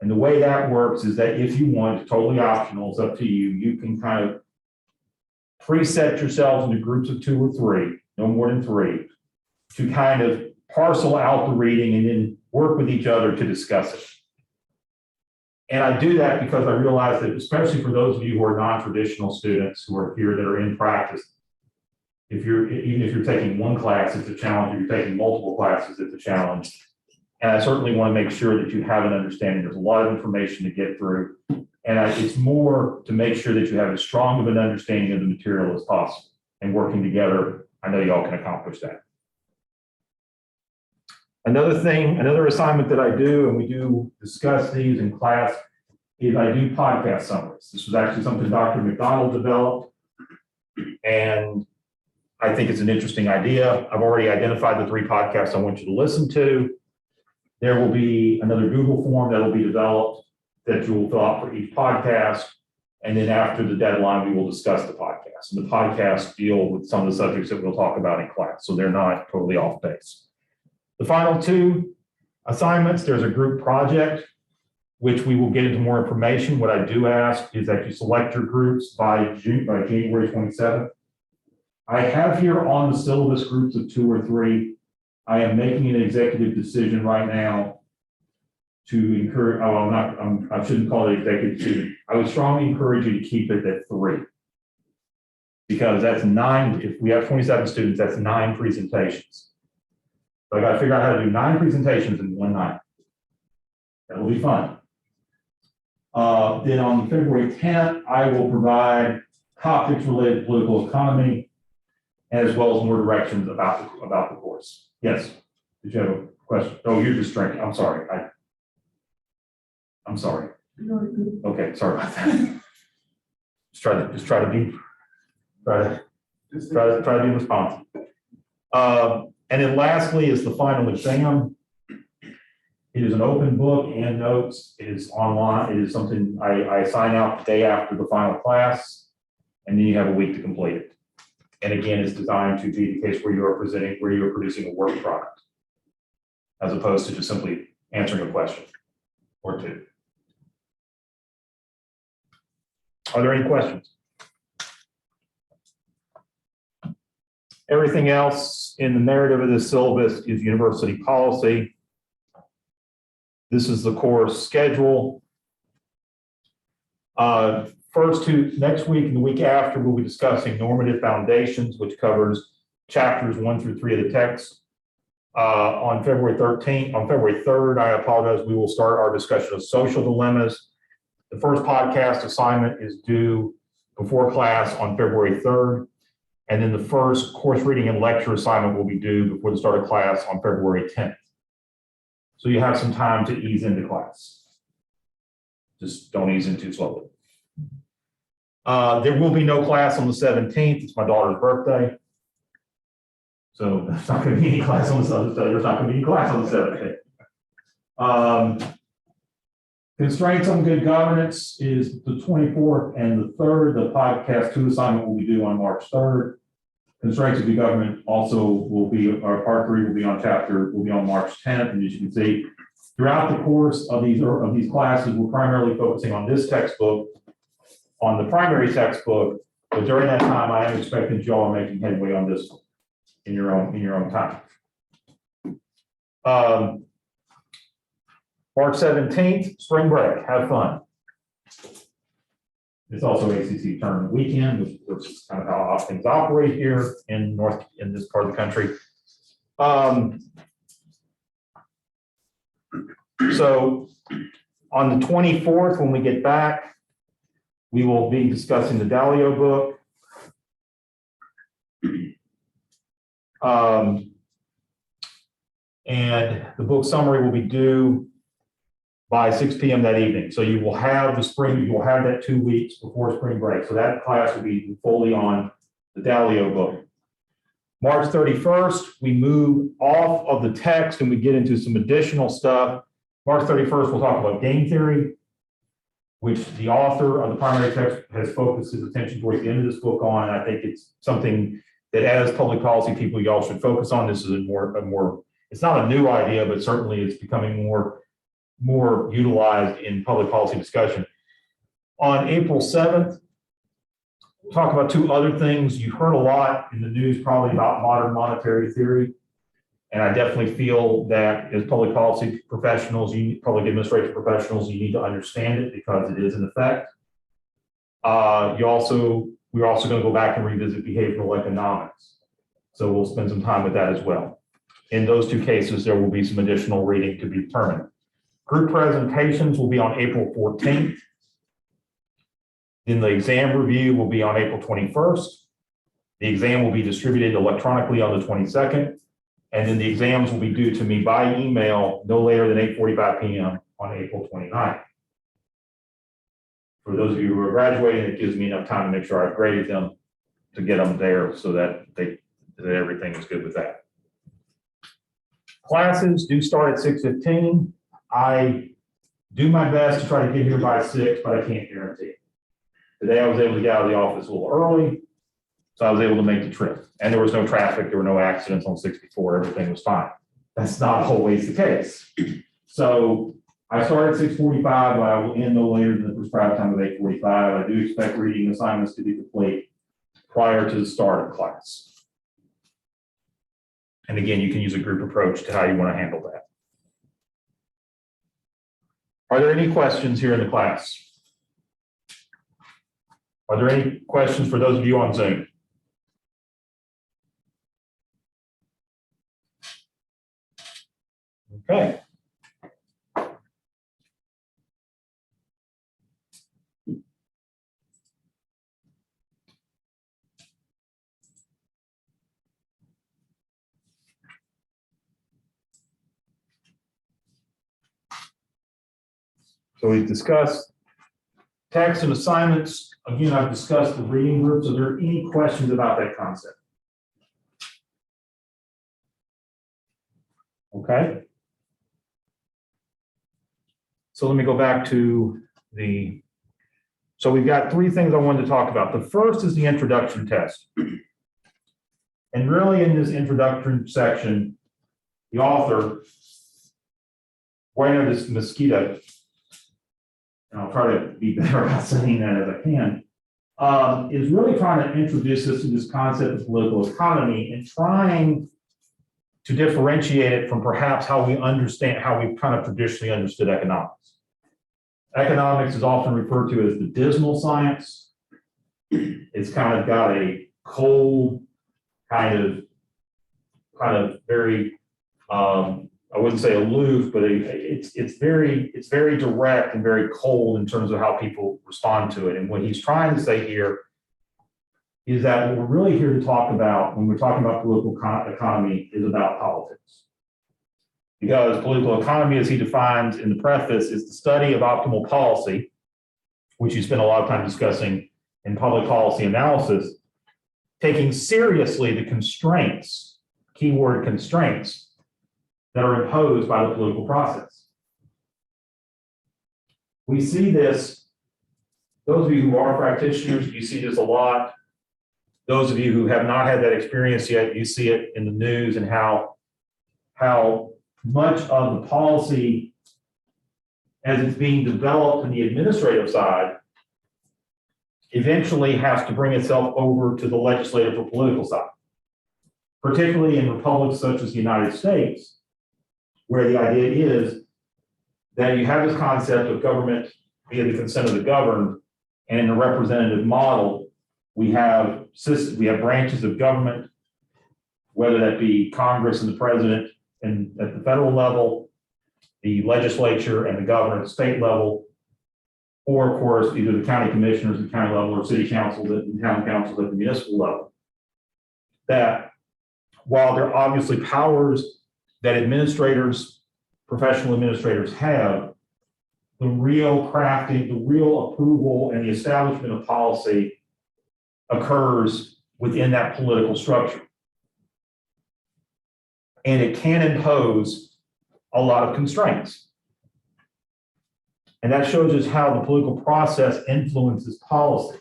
And the way that works is that if you want, it's totally optional, it's up to you. You can kind of preset yourselves into groups of 2 or 3, no more than 3, to kind of parcel out the reading and then work with each other to discuss it. And I do that because I realize that, especially for those of you who are non-traditional students who are here that are in practice, even if you're taking 1 class, it's a challenge. If you're taking multiple classes, it's a challenge. And I certainly want to make sure that you have an understanding. There's a lot of information to get through. And it's more to make sure that you have as strong of an understanding of the material as possible. And working together, I know y'all can accomplish that. Another assignment that I do, and we do discuss these in class, is I do podcast summaries. This was actually something Dr. McDonald developed, and I think it's an interesting idea. I've already identified the 3 podcasts I want you to listen to. There will be another Google form that will be developed that you will fill out for each podcast, and then after the deadline, we will discuss the podcast. And the podcasts deal with some of the subjects that we'll talk about in class, so they're not totally off base. The final 2 assignments, there's a group project. which we will get into more information. What I do ask is that you select your groups by January 27th. I have here on the syllabus groups of 2 or 3. I am making an executive decision right now to encourage, I shouldn't call it executive decision. I would strongly encourage you to keep it at 3. Because that's 9, if we have 27 students, that's 9 presentations. So I gotta figure out how to do 9 presentations in one night. That will be fun. Then on February 10th, I will provide topics related to political economy, as well as more directions about the course. Yes, did you have a question? Oh, you're just drinking. I'm sorry. I'm sorry. Okay, sorry about that. Try to be responsive. And then lastly is the final exam. It is an open book and notes. It is online. It is something I sign out the day after the final class, and then you have a week to complete it. And again, it's designed to be the case where you are producing a work product, as opposed to just simply answering a question or 2. Are there any questions? Everything else in the narrative of this syllabus is university policy. This is the course schedule. Next week and the week after, we'll be discussing normative foundations, which covers chapters 1 through 3 of the text. On February 3rd, I apologize, we will start our discussion of social dilemmas. The first podcast assignment is due before class on February 3rd. And then the first course reading and lecture assignment will be due before the start of class on February 10th. So you have some time to ease into class. Just don't ease in too slowly. There will be no class on the 17th. It's my daughter's birthday. So there's not going to be any class on the 17th. Constraints on good governance is the 24th and the 3rd. The podcast 2 assignment will be due on March 3rd. Constraints of good government also will be, our part 3 will be on March 10th. And as you can see, throughout the course of these classes, we're primarily focusing on this textbook, on the primary textbook, but during that time, I am expecting you all are making headway on this one in your own time. March 17th, spring break, have fun. It's also ACC tournament weekend, which is kind of how things operate here in this part of the country. So on the 24th, when we get back, we will be discussing the Dalio book. And the book summary will be due by 6 p.m. that evening. So you will have that 2 weeks before spring break. So that class will be fully on the Dalio book. March 31st, we move off of the text and we get into some additional stuff. March 31st, we'll talk about game theory, which the author of the primary text has focused his attention towards the end of this book on. And I think it's something that as public policy people, y'all should focus on. This is a more, it's not a new idea, but certainly it's becoming more utilized in public policy discussion. On April 7th, we'll talk about 2 other things. You've heard a lot in the news probably about modern monetary theory. And I definitely feel that as public policy professionals, public administration professionals, you need to understand it because it is in effect. We're also going to go back and revisit behavioral economics. So we'll spend some time with that as well. In those 2 cases, there will be some additional reading to be determined. Group presentations will be on April 14th. Then the exam review will be on April 21st. The exam will be distributed electronically on the 22nd. And then the exams will be due to me by email no later than 8:45 p.m. on April 29th. For those of you who are graduating, it gives me enough time to make sure I've graded them to get them there so that everything is good with that. Classes do start at 6:15. I do my best to try to get here by 6, but I can't guarantee it. Today I was able to get out of the office a little early, so I was able to make the trip. And there was no traffic, there were no accidents on 64, everything was fine. That's not always the case. So I start at 6:45, but I will end no later than the prescribed time of 8:45. I do expect reading assignments to be complete prior to the start of class. And again, you can use a group approach to how you want to handle that. Are there any questions here in the class? Are there any questions for those of you on Zoom? Okay. So we've discussed text and assignments. Again, I've discussed the reading groups. Are there any questions about that concept? Okay. So let me go back to so we've got three things I wanted to talk about. The first is the introduction test. And really in this introduction section, the author, Bueno de Mosquito, and I'll try to be better about saying that as I can, is really trying to introduce us to this concept of political economy and trying to differentiate it from perhaps how we understand, how we've kind of traditionally understood economics. Economics is often referred to as the dismal science. It's kind of got a cold, kind of very, I wouldn't say aloof, but it's very direct and very cold in terms of how people respond to it. And what he's trying to say here is that what we're really here to talk about when we're talking about political economy is about politics. Because political economy, as he defines in the preface, is the study of optimal policy, which he spent a lot of time discussing in public policy analysis, taking seriously the constraints, keyword constraints, that are imposed by the political process. We see this, those of you who are practitioners, you see this a lot. Those of you who have not had that experience yet, you see it in the news and how much of the policy as it's being developed in the administrative side eventually has to bring itself over to the legislative or political side, particularly in republics such as the United States, where the idea is that you have this concept of government via the consent of the governed, and in a representative model, we have branches of government, whether that be Congress and the president and at the federal level, the legislature and the governor at the state level, or of course, either the county commissioners at the county level or city councils and town councils at the municipal level. That while there are obviously powers that administrators, professional administrators have, the real crafting, the real approval and the establishment of policy occurs within that political structure. And it can impose a lot of constraints. And that shows us how the political process influences policy.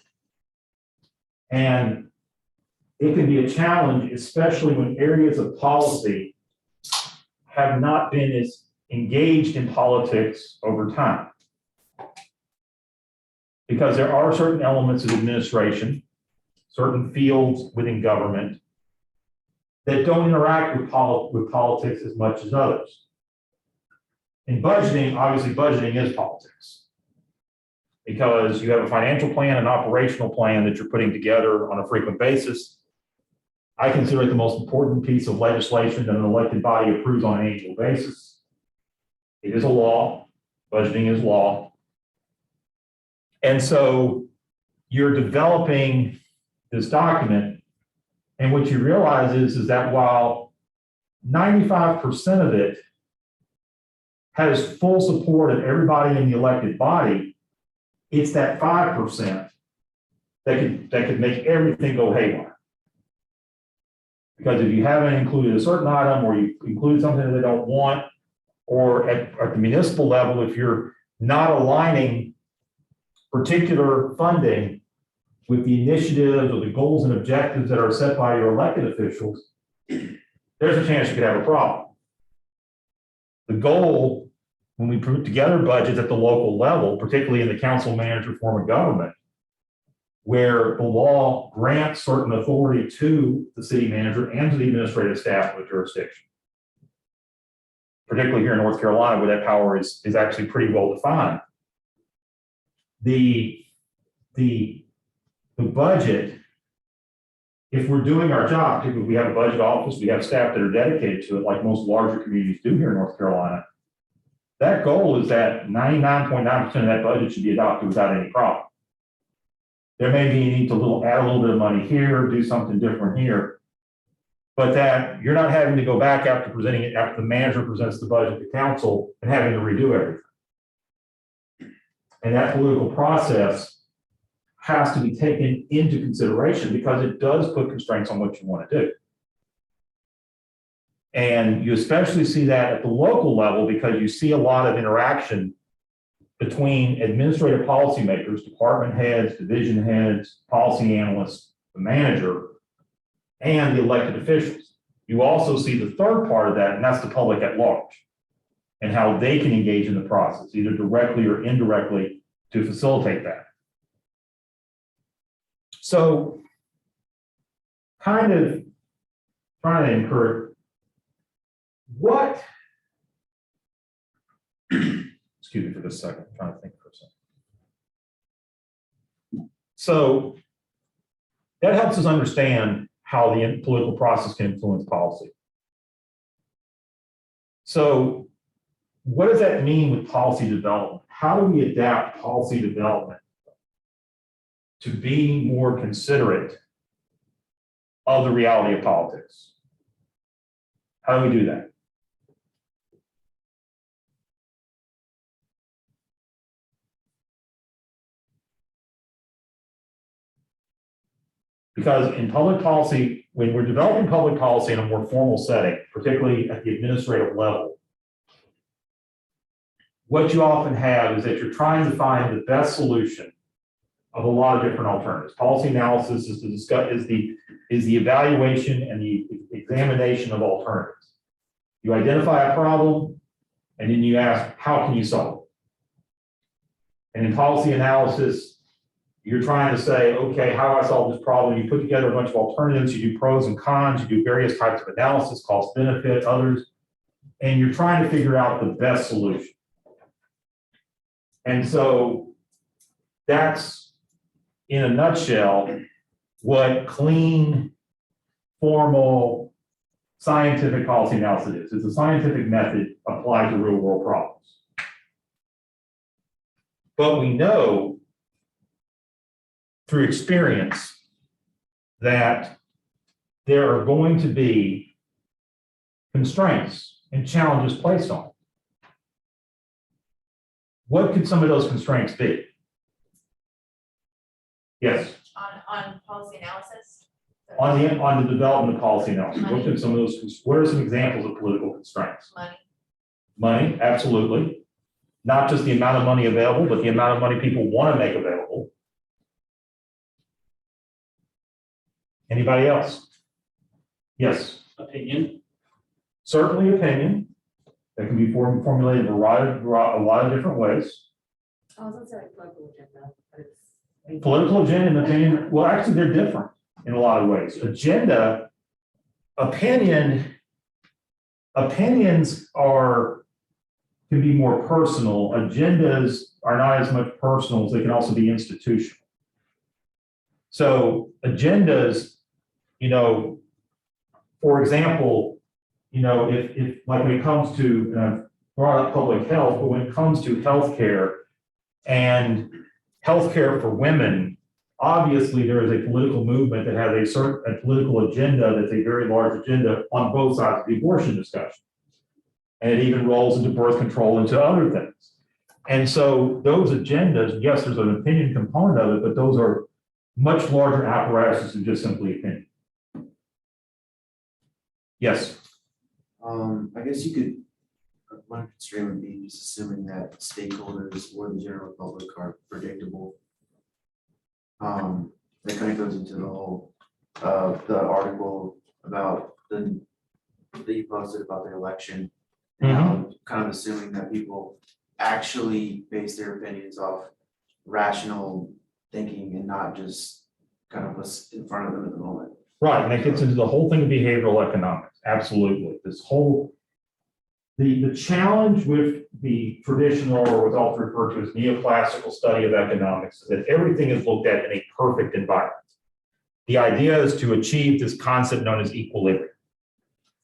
And it can be a challenge, especially when areas of policy have not been as engaged in politics over time. Because there are certain elements of administration, certain fields within government that don't interact with politics as much as others. In budgeting, obviously budgeting is politics, because you have a financial plan, an operational plan that you're putting together on a frequent basis. I consider it the most important piece of legislation that an elected body approves on an annual basis. It is a law. Budgeting is law. And so you're developing this document, and what you realize is that while 95% of it has full support of everybody in the elected body, it's that 5% that could make everything go haywire. Because if you haven't included a certain item, or you included something that they don't want, or at the municipal level, if you're not aligning particular funding with the initiatives or the goals and objectives that are set by your elected officials, there's a chance you could have a problem. The goal when we put together budgets at the local level, particularly in the council manager form of government, where the law grants certain authority to the city manager and to the administrative staff of the jurisdiction. Particularly here in North Carolina, where that power is actually pretty well defined. The budget, if we're doing our job, particularly if we have a budget office, we have staff that are dedicated to it, like most larger communities do here in North Carolina, that goal is that 99.9% of that budget should be adopted without any problem. There may be a need to add a little bit of money here, do something different here, but that you're not having to go back after presenting it, after the manager presents the budget to council and having to redo everything. And that political process has to be taken into consideration because it does put constraints on what you want to do. And you especially see that at the local level because you see a lot of interaction between administrative policymakers, department heads, division heads, policy analysts, the manager, and the elected officials. You also see the third part of that, and that's the public at large, and how they can engage in the process, either directly or indirectly, to facilitate that. So, kind of trying to encourage what, excuse me for this second, I'm trying to think for a second. So, that helps us understand how the political process can influence policy. So, what does that mean with policy development? How do we adapt policy development to be more considerate of the reality of politics? How do we do that? Because in public policy, when we're developing public policy in a more formal setting, particularly at the administrative level, what you often have is that you're trying to find the best solution of a lot of different alternatives. Policy analysis is the evaluation and the examination of alternatives. You identify a problem, and then you ask, how can you solve it? And in policy analysis, you're trying to say, okay, how do I solve this problem? You put together a bunch of alternatives, you do pros and cons, you do various types of analysis, cost benefit, others, and you're trying to figure out the best solution. And so that's, in a nutshell, what clean, formal, scientific policy analysis is. It's a scientific method applied to real world problems. But we know through experience that there are going to be constraints and challenges placed on it. What could some of those constraints be? Yes. On policy analysis? On the development of policy analysis, what could some of those, what are some examples of political constraints? Money. Money, absolutely. Not just the amount of money available, but the amount of money people want to make available. Anybody else? Yes. Opinion. Certainly opinion. That can be formulated in a lot of different ways. I was gonna say like political agenda, but it's. Political agenda and opinion, well, actually, they're different in a lot of ways. Agenda, opinions can be more personal. Agendas are not as much personal as they can also be institutional. So agendas, for example, if like when it comes to, and I've brought up public health, but when it comes to healthcare and healthcare for women, obviously there is a political movement that has a political agenda that's a very large agenda on both sides of the abortion discussion. And it even rolls into birth control, into other things. And so those agendas, yes, there's an opinion component of it, but those are much larger apparatuses than just simply opinion. Yes. I guess you could, one constraint would be just assuming that stakeholders or the general public are predictable. That kind of goes into the whole, the article about that you posted about the election Now, kind of assuming that people actually base their opinions off rational thinking and not just kind of what's in front of them at the moment. Right, and that gets into the whole thing of behavioral economics, absolutely. This whole, the challenge with the traditional, or what's often referred to as neoclassical study of economics, is that everything is looked at in a perfect environment. The idea is to achieve this concept known as equilibrium,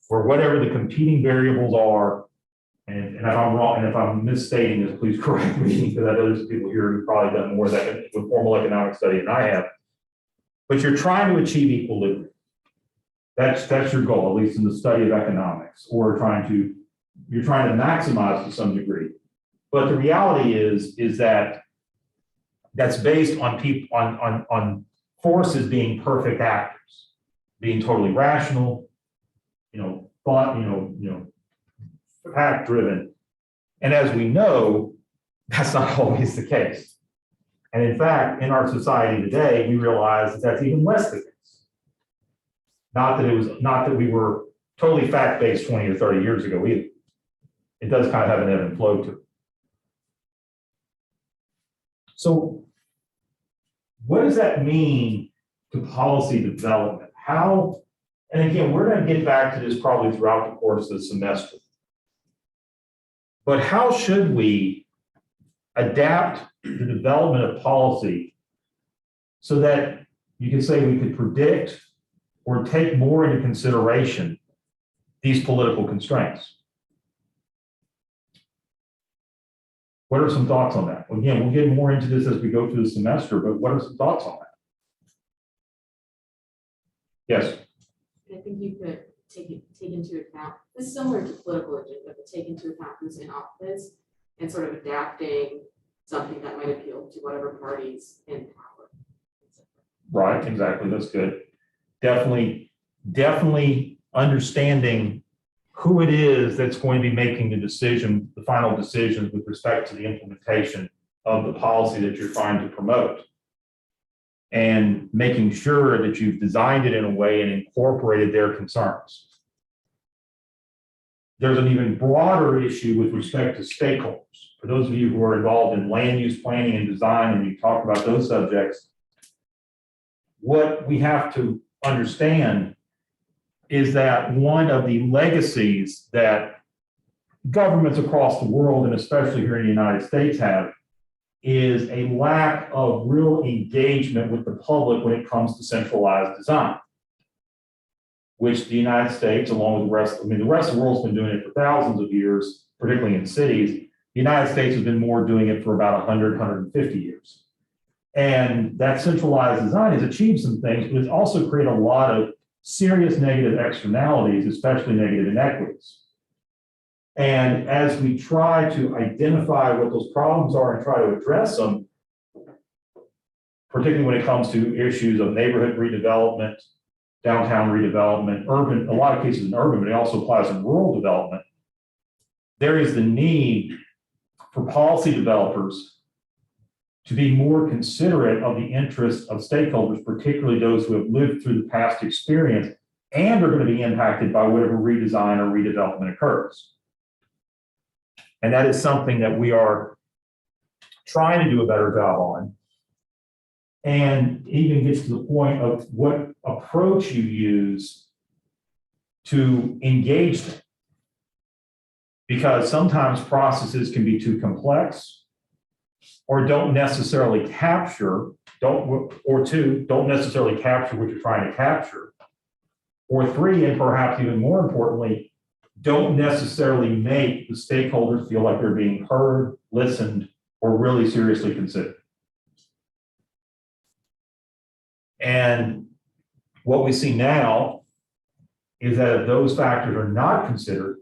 where whatever the competing variables are, and if I'm wrong, and if I'm misstating this, please correct me, because I know there's people here who've probably done more of that with formal economic study than I have. But you're trying to achieve equilibrium. That's your goal, at least in the study of economics, or you're trying to maximize to some degree. But the reality is that that's based on people on forces being perfect actors, being totally rational, fact driven. And as we know, that's not always the case. And in fact, in our society today, we realize that that's even less the case. Not that we were totally fact-based 20 or 30 years ago either. It does kind of have an ebb and flow to it. So what does that mean to policy development? How, and again, we're going to get back to this probably throughout the course of the semester. But how should we adapt the development of policy so that you could say we could predict or take more into consideration these political constraints? What are some thoughts on that? Again, we'll get more into this as we go through the semester, but what are some thoughts on that? Yes. I think you could take into account, this is similar to political agenda, but take into account who's in office and sort of adapting something that might appeal to whatever party's in power. Right, exactly, that's good. Definitely understanding who it is that's going to be making the final decisions with respect to the implementation of the policy that you're trying to promote. And making sure that you've designed it in a way and incorporated their concerns. There's an even broader issue with respect to stakeholders. For those of you who are involved in land use planning and design, and you talk about those subjects, what we have to understand is that one of the legacies that governments across the world, and especially here in the United States, have is a lack of real engagement with the public when it comes to centralized design, which the United States, along with the rest of the world's been doing it for thousands of years, particularly in cities. The United States has been more doing it for about 100, 150 years. And that centralized design has achieved some things, but it's also created a lot of serious negative externalities, especially negative inequities. And as we try to identify what those problems are and try to address them, particularly when it comes to issues of neighborhood redevelopment, downtown redevelopment, urban, a lot of cases in urban, but it also applies in rural development, there is the need for policy developers to be more considerate of the interests of stakeholders, particularly those who have lived through the past experience and are going to be impacted by whatever redesign or redevelopment occurs. And that is something that we are trying to do a better job on. And even gets to the point of what approach you use to engage them. Because sometimes processes can be too complex or don't necessarily capture, don't necessarily capture what you're trying to capture. Or three, and perhaps even more importantly, don't necessarily make the stakeholders feel like they're being heard, listened, or really seriously considered. And what we see now is that if those factors are not considered,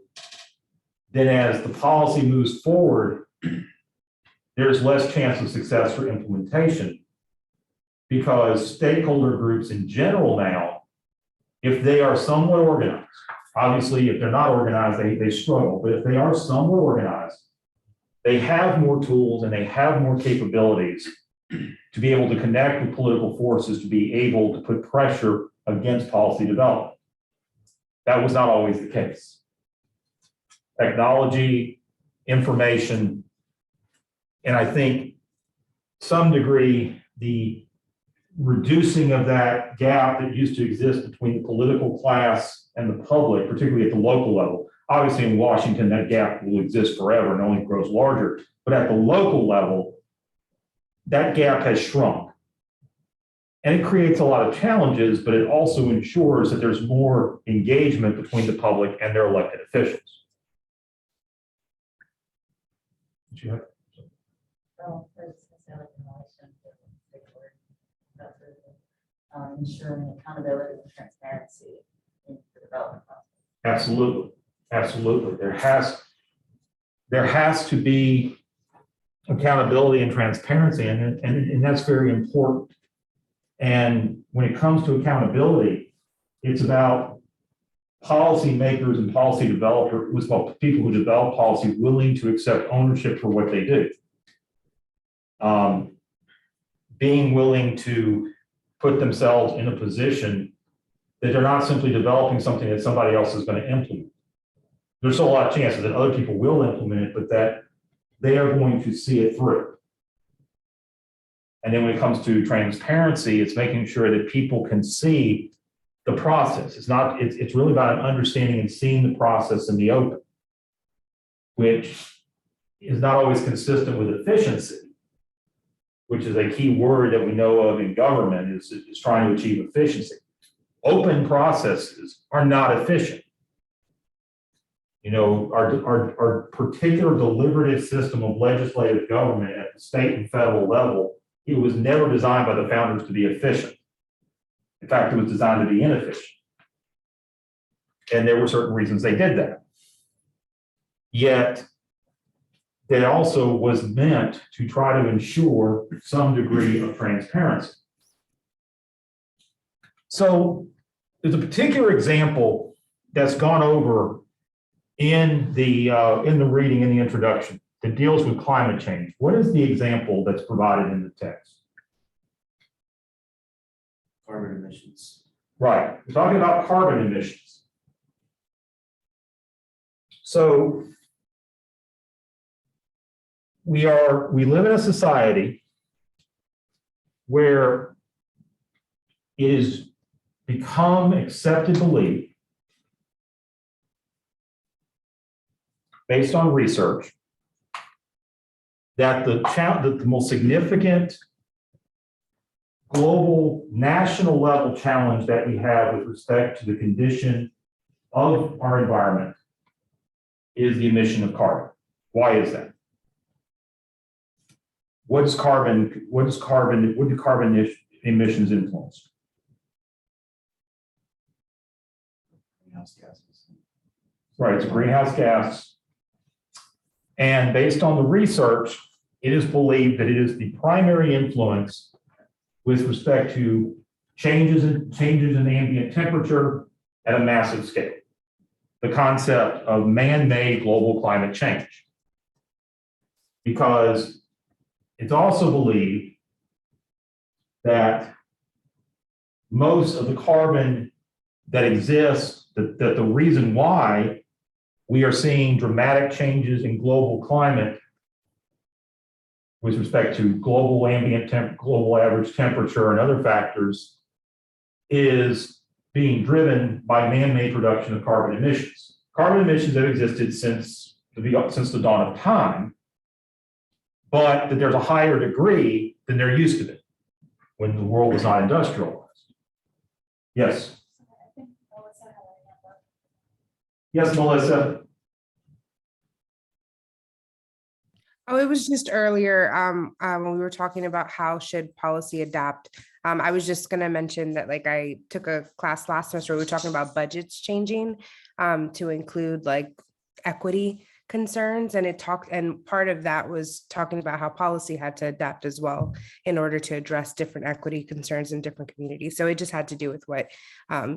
then as the policy moves forward, there's less chance of success for implementation because stakeholder groups in general now, if they are somewhat organized, obviously if they're not organized, they struggle, but if they are somewhat organized, they have more tools and they have more capabilities to be able to connect with political forces, to be able to put pressure against policy development. That was not always the case. technology, information. And I think some degree, the reducing of that gap that used to exist between the political class and the public, particularly at the local level. Obviously in Washington, that gap will exist forever and only grows larger. But at the local level, that gap has shrunk. And it creates a lot of challenges, but it also ensures that there's more engagement between the public and their elected officials. Did you have? Ensuring accountability and transparency in the development process. Absolutely, absolutely. There has to be accountability and transparency, and that's very important. And when it comes to accountability, it's about policymakers and policy developers, it was about people who develop policy willing to accept ownership for what they do. Being willing to put themselves in a position that they're not simply developing something that somebody else is going to implement. There's still a lot of chances that other people will implement it, but that they are going to see it through. And then when it comes to transparency, it's making sure that people can see the process. It's really about understanding and seeing the process in the open, which is not always consistent with efficiency, which is a key word that we know of in government, is trying to achieve efficiency. Open processes are not efficient. You know, our particular deliberative system of legislative government at the state and federal level, it was never designed by the founders to be efficient. In fact, it was designed to be inefficient. And there were certain reasons they did that. Yet, that also was meant to try to ensure some degree of transparency. So there's a particular example that's gone over in the reading in the introduction that deals with climate change. What is the example that's provided in the text? Carbon emissions. Right, we're talking about carbon emissions. So we live in a society where it has become accepted belief based on research that the most significant global national level challenge that we have with respect to the condition of our environment is the emission of carbon. Why is that? What do carbon emissions influence? Greenhouse gases. Right, it's a greenhouse gas. And based on the research, it is believed that it is the primary influence with respect to changes in ambient temperature at a massive scale. The concept of man-made global climate change. Because it's also believed that most of the carbon that exists, that the reason why we are seeing dramatic changes in global climate with respect to global global average temperature and other factors is being driven by man-made production of carbon emissions. Carbon emissions have existed since the dawn of time, but that there's a higher degree than there used to be when the world was not industrialized. Yes. Yes, Melissa. Oh, it was just earlier when we were talking about how should policy adapt. I was just going to mention that, like, I took a class last semester. We were talking about budgets changing to include like equity concerns, and part of that was talking about how policy had to adapt as well in order to address different equity concerns in different communities. So it just had to do with what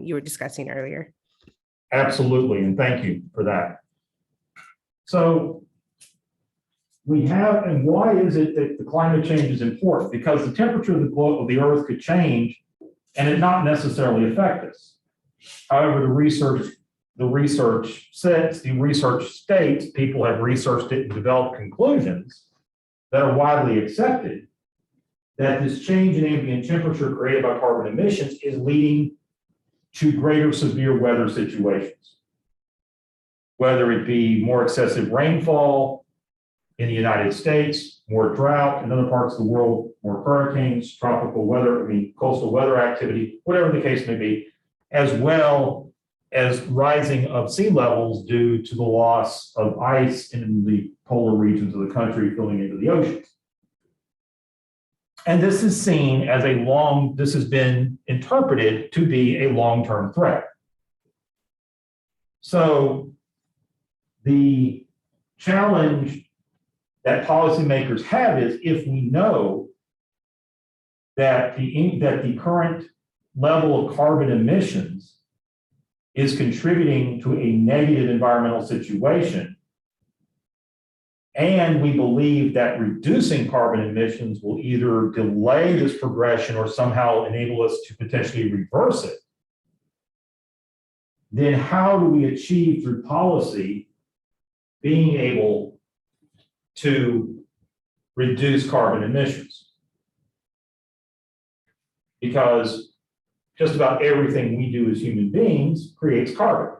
you were discussing earlier. Absolutely, and thank you for that. So we have, and why is it that the climate change is important? Because the temperature of the Earth could change and it not necessarily affect us. However, the research the research says, the research states, people have researched it and developed conclusions that are widely accepted, that this change in ambient temperature created by carbon emissions is leading to greater severe weather situations. Whether it be more excessive rainfall in the United States, more drought in other parts of the world, more hurricanes, tropical weather, coastal weather activity, whatever the case may be, as well as rising of sea levels due to the loss of ice in the polar regions of the country filling into the oceans. And this is seen as this has been interpreted to be a long-term threat. So the challenge that policymakers have is, if we know that the current level of carbon emissions is contributing to a negative environmental situation, and we believe that reducing carbon emissions will either delay this progression or somehow enable us to potentially reverse it, then how do we achieve through policy being able to reduce carbon emissions? Because just about everything we do as human beings creates carbon.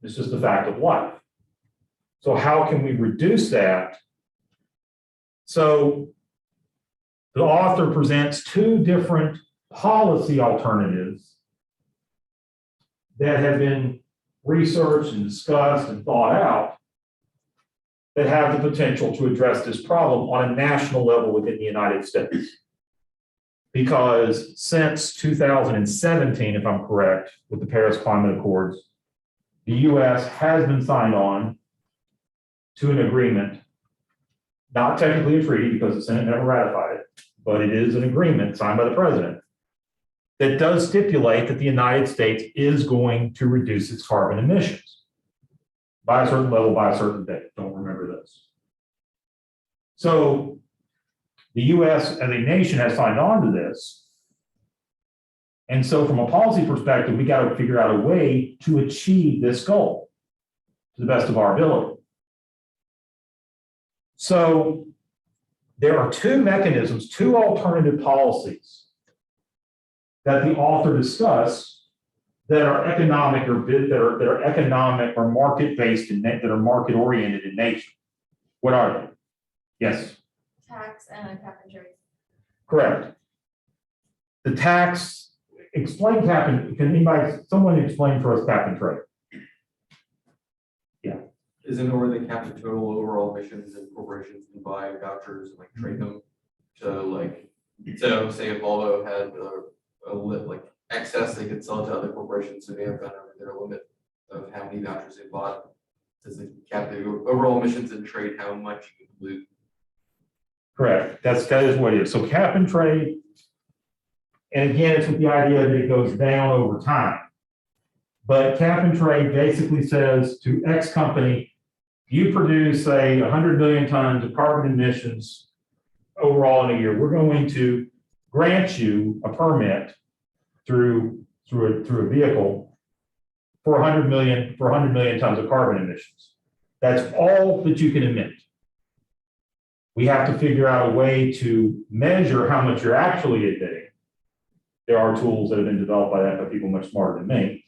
It's just a fact of life. So how can we reduce that? So the author presents two different policy alternatives that have been researched and discussed and thought out that have the potential to address this problem on a national level within the United States. Because since 2017, if I'm correct, with the Paris Climate Accords, the US has been signed on to an agreement, not technically a treaty because the Senate never ratified it, but it is an agreement signed by the president that does stipulate that the United States is going to reduce its carbon emissions by a certain level, by a certain date. Don't remember this. So the US as a nation has signed on to this. And so from a policy perspective, we got to figure out a way to achieve this goal to the best of our ability. So there are two mechanisms, two alternative policies that the author discuss that are economic or that are economic or market-based and that are market-oriented in nature. What are they? Yes. Tax and cap and trade. Correct. The tax, explain cap and, can someone explain for us cap and trade? Yeah. Isn't it where they cap the total overall emissions and corporations can buy vouchers and like trade them to so say if Volvo had like excess, they could sell it to other corporations, so they have gone over their limit of how many vouchers they bought. Does it cap the overall emissions and trade how much you can pollute? Correct. That is what it is. So cap and trade, and again, it's with the idea that it goes down over time. But cap and trade basically says to X company, you produce, say, 100 million tons of carbon emissions overall in a year. We're going to grant you a permit through a vehicle for 100 million tons of carbon emissions. That's all that you can emit. We have to figure out a way to measure how much you're actually emitting. There are tools that have been developed by people much smarter than me.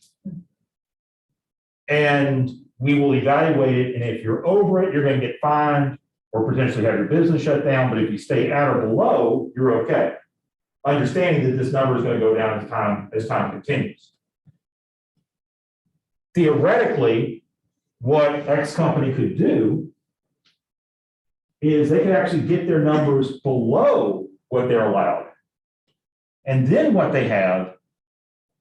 And we will evaluate it, and if you're over it, you're going to get fined or potentially have your business shut down. But if you stay at or below, you're okay. Understanding that this number is going to go down as time continues. Theoretically, what X company could do is they could actually get their numbers below what they're allowed. And then what they have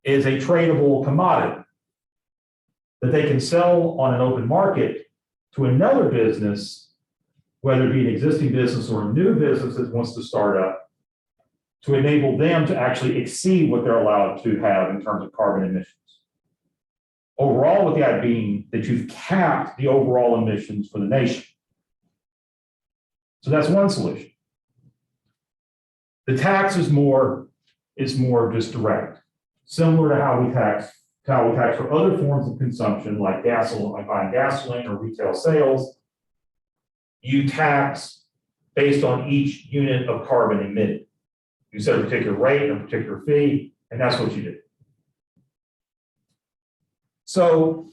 is a tradable commodity that they can sell on an open market to another business, whether it be an existing business or a new business that wants to start up, to enable them to actually exceed what they're allowed to have in terms of carbon emissions. Overall, with the idea being that you've capped the overall emissions for the nation. So that's one solution. The tax is more just direct, similar to how we tax tallow tax for other forms of consumption like gasoline, like buying gasoline or retail sales, you tax based on each unit of carbon emitted. You set a particular rate, a particular fee, and that's what you do. So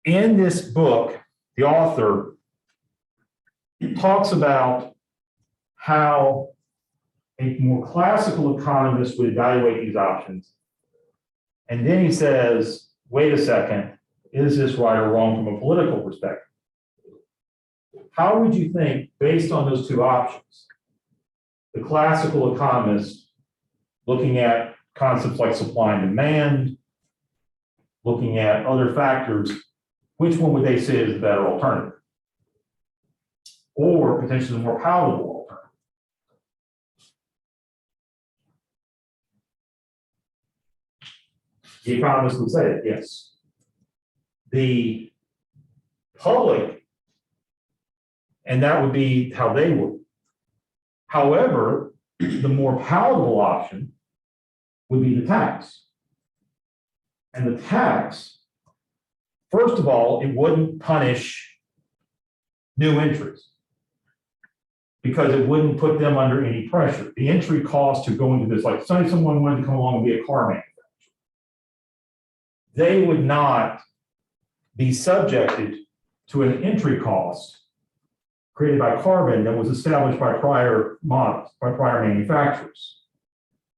in this book, the author talks about how a more classical economist would evaluate these options. And then he says, wait a second, is this right or wrong from a political perspective? How would you think, based on those two options, the classical economist looking at concepts like supply and demand, looking at other factors, which one would they say is the better alternative? Or potentially the more palatable alternative? The economist would say it, yes. The public, and that would be how they would. However, the more palatable option would be the tax. And the tax, first of all, it wouldn't punish new entries because it wouldn't put them under any pressure. The entry cost to go into this, like say someone wanted to come along and be a car manufacturer, they would not be subjected to an entry cost created by carbon that was established by prior models, by prior manufacturers.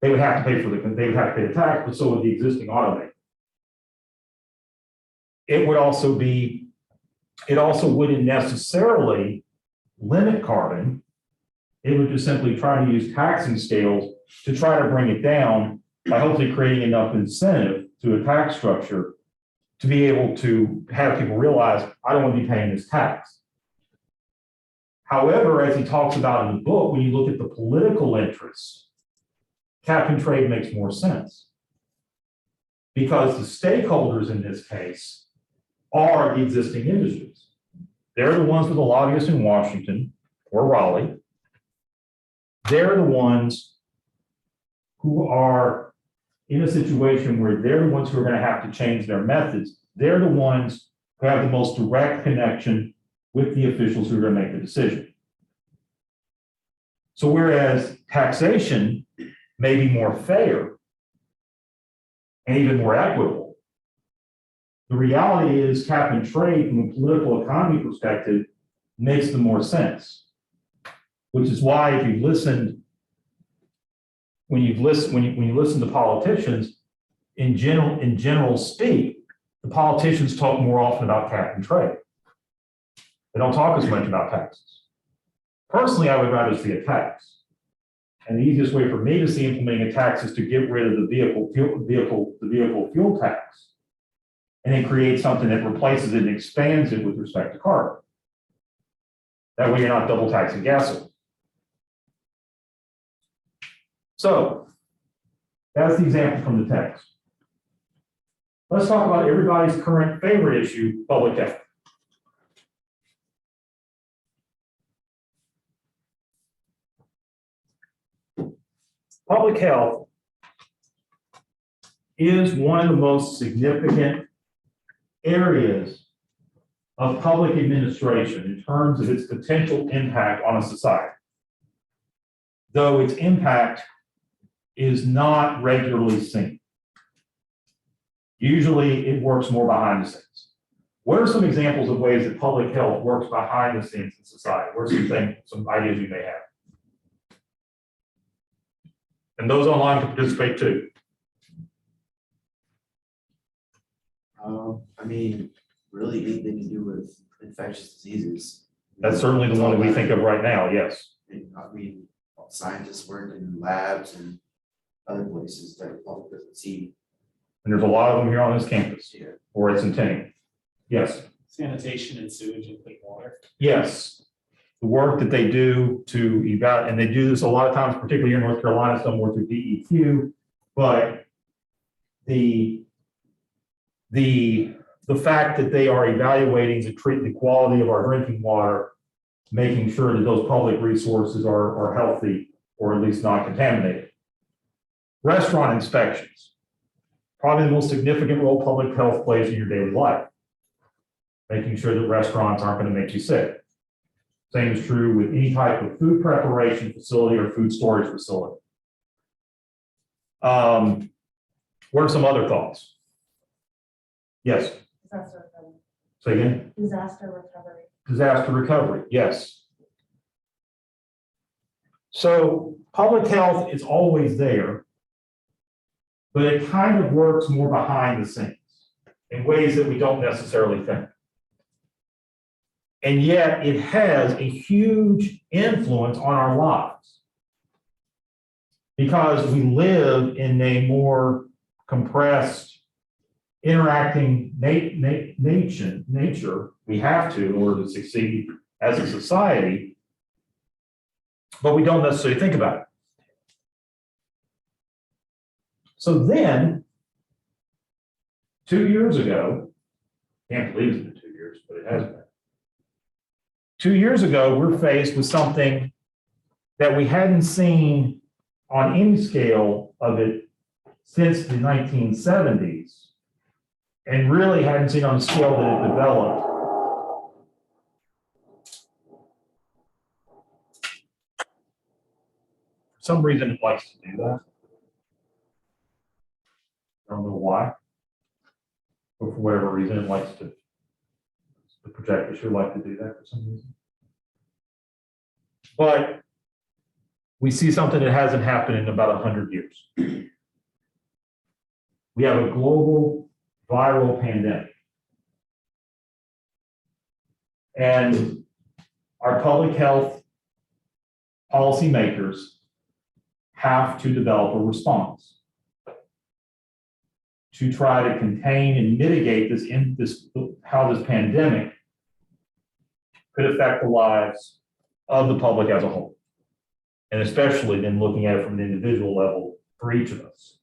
They would have to pay the tax, but so would the existing automaker. It also wouldn't necessarily limit carbon. It would just simply try to use taxing scales to try to bring it down by hopefully creating enough incentive to a tax structure to be able to have people realize, I don't want to be paying this tax. However, as he talks about in the book, when you look at the political interests, cap and trade makes more sense. Because the stakeholders in this case are the existing industries. They're the ones with the lobbyists in Washington or Raleigh. They're the ones who are in a situation where they're the ones who are going to have to change their methods. They're the ones who have the most direct connection with the officials who are going to make the decision. So whereas taxation may be more fair and even more equitable, the reality is cap and trade from a political economy perspective makes the more sense. Which is why if you've listened, when you listen to politicians, in general speak, the politicians talk more often about cap and trade. They don't talk as much about taxes. Personally, I would rather see a tax. And the easiest way for me to see implementing a tax is to get rid of the vehicle fuel tax and then create something that replaces it and expands it with respect to carbon. That way you're not double taxing gasoline. So that's the example from the text. Let's talk about everybody's current favorite issue, public health. Public health is one of the most significant areas of public administration in terms of its potential impact on a society, though its impact is not regularly seen. Usually it works more behind the scenes. What are some examples of ways that public health works behind the scenes in society? What are some ideas you may have? And those online can participate too. I mean, really anything to do with infectious diseases. That's certainly the one that we think of right now, yes. I mean, scientists work in labs and other places that the public doesn't see. And there's a lot of them here on this campus, or at Centennial. Yes. Sanitation and sewage and clean water. Yes. The work that they do to evaluate, and they do this a lot of times, particularly here in North Carolina, some more through DEQ, but the fact that they are evaluating the quality of our drinking water, making sure that those public resources are healthy or at least not contaminated. Restaurant inspections. probably the most significant role public health plays in your daily life. Making sure that restaurants aren't going to make you sick. Same is true with any type of food preparation facility or food storage facility. What are some other thoughts? Yes, Disaster recovery. say again? Disaster recovery. Disaster recovery, yes. So public health is always there, but it kind of works more behind the scenes in ways that we don't necessarily think. And yet it has a huge influence on our lives because we live in a more compressed, interacting nature. We have to in order to succeed as a society, but we don't necessarily think about it. So then, 2 years ago, can't believe it's been 2 years, but it has been. 2 years ago, we're faced with something that we hadn't seen on any scale of it since the 1970s, and really hadn't seen on the scale that it developed. For some reason, it likes to do that. I don't know why, but for whatever reason, it likes to. The projector should like to do that for some reason. But we see something that hasn't happened in about 100 years. We have a global viral pandemic. And our public health policymakers have to develop a response to try to contain and mitigate how this pandemic could affect the lives of the public as a whole. And especially then looking at it from an individual level for each of us.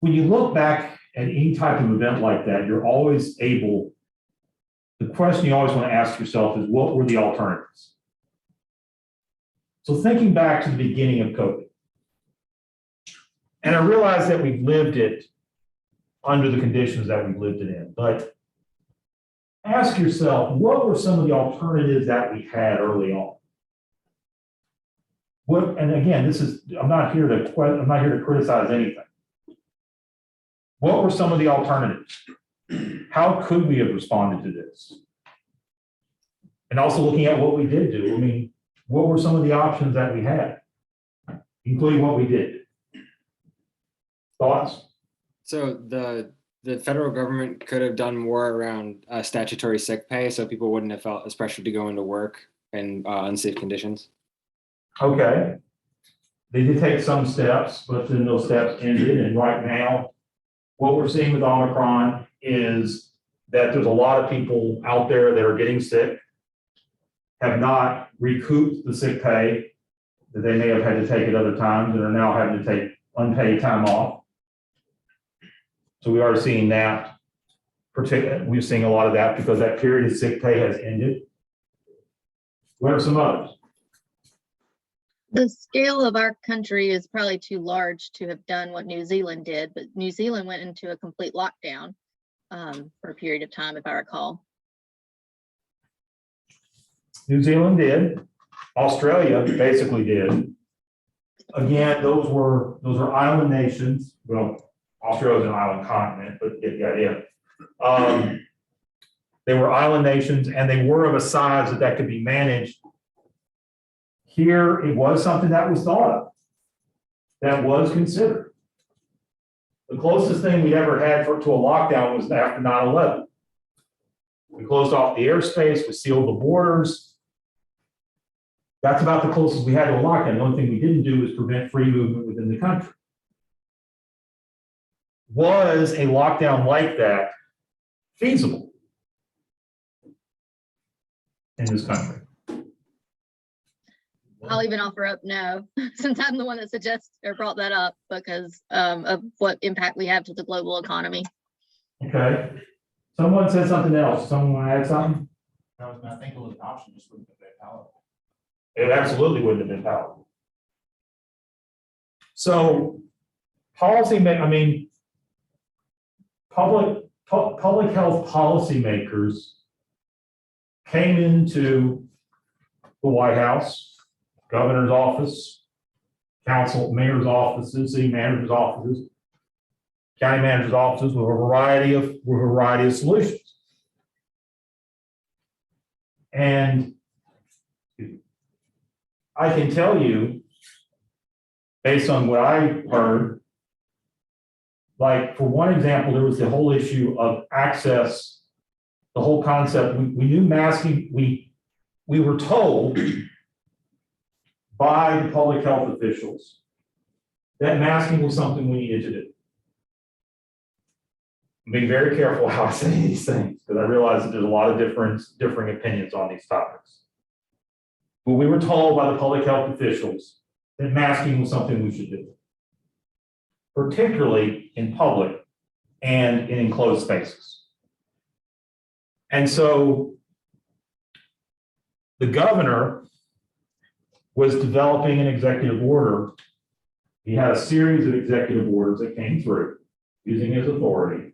When you look back at any type of event like that, you're always able, the question you always want to ask yourself is, what were the alternatives? So thinking back to the beginning of COVID, and I realize that we've lived it under the conditions that we've lived it in, but ask yourself, what were some of the alternatives that we had early on? And again, I'm not here to criticize anything. What were some of the alternatives? How could we have responded to this? And also looking at what we did do. I mean, what were some of the options that we had, including what we did? Thoughts? So the federal government could have done more around statutory sick pay, so people wouldn't have felt as pressured to go into work in unsafe conditions. Okay. They did take some steps, but then those steps ended. And right now, what we're seeing with Omicron is that there's a lot of people out there that are getting sick, have not recouped the sick pay that they may have had to take at other times and are now having to take unpaid time off. So we are seeing that, we're seeing a lot of that because that period of sick pay has ended. What are some others? The scale of our country is probably too large to have done what New Zealand did, but New Zealand went into a complete lockdown for a period of time, if I recall. New Zealand did. Australia basically did. Again, those are island nations. Well, Australia is an island continent, but you get the idea. They were island nations, and they were of a size that could be managed. Here, it was something that was thought of, that was considered. The closest thing we ever had to a lockdown was after 9/11. We closed off the airspace, we sealed the borders. That's about the closest we had to a lockdown. The only thing we didn't do was prevent free movement within the country. Was a lockdown like that feasible in this country? I'll even offer up no, since I'm the one that suggests or brought that up because of what impact we have to the global economy. Okay. Someone said something else. Someone want to add something? I think it was an option, just wouldn't be very palatable. It absolutely wouldn't have been palatable. So public health policymakers came into the White House, governor's office, council, mayor's offices, city manager's offices, county manager's offices with a variety of solutions. And I can tell you, based on what I heard, like for one example, there was the whole issue of access, the whole concept. We knew masking, we were told by the public health officials that masking was something we needed to do. I'm being very careful how I say these things because I realize that there's a lot of differing opinions on these topics. But we were told by the public health officials that masking was something we should do, particularly in public and in enclosed spaces. And so the governor was developing an executive order. He had a series of executive orders that came through using his authority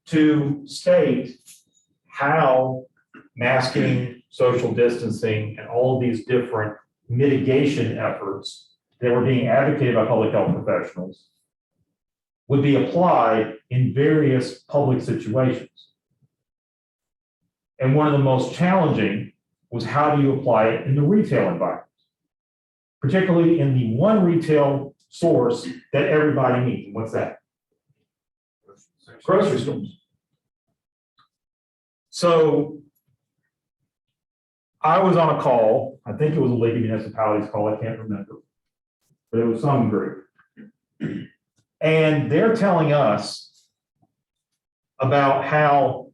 to state how masking, social distancing, and all of these different mitigation efforts that were being advocated by public health professionals would be applied in various public situations. And one of the most challenging was how do you apply it in the retail environment, particularly in the one retail source that everybody needs. And what's that? Grocery stores. So I was on a call, I think it was a League of Municipalities call, I can't remember, but it was some group. And they're telling us about how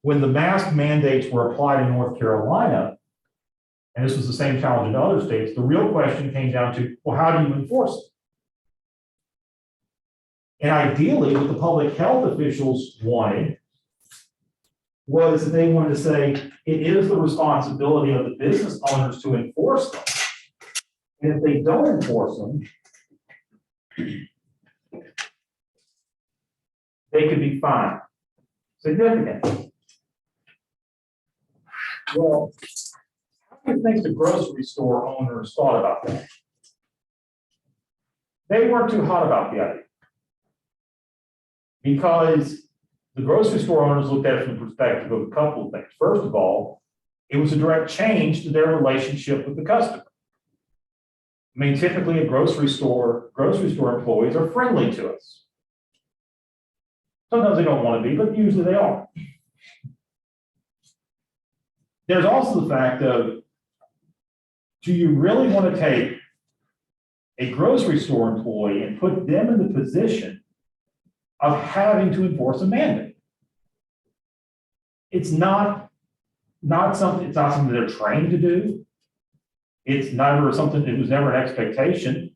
when the mask mandates were applied in North Carolina, and this was the same challenge in other states, the real question came down to, well, how do you enforce it? And ideally, what the public health officials wanted was that they wanted to say, it is the responsibility of the business owners to enforce them. And if they don't enforce them, they could be fined significantly. Well, how do you think the grocery store owners thought about that? They weren't too hot about the idea. Because the grocery store owners looked at it from the perspective of a couple of things. First of all, it was a direct change to their relationship with the customer. I mean, typically a grocery store employees are friendly to us. Sometimes they don't want to be, but usually they are. There's also the fact of, do you really want to take a grocery store employee and put them in the position of having to enforce a mandate? It's not something they're trained to do. It's never something, it was never an expectation.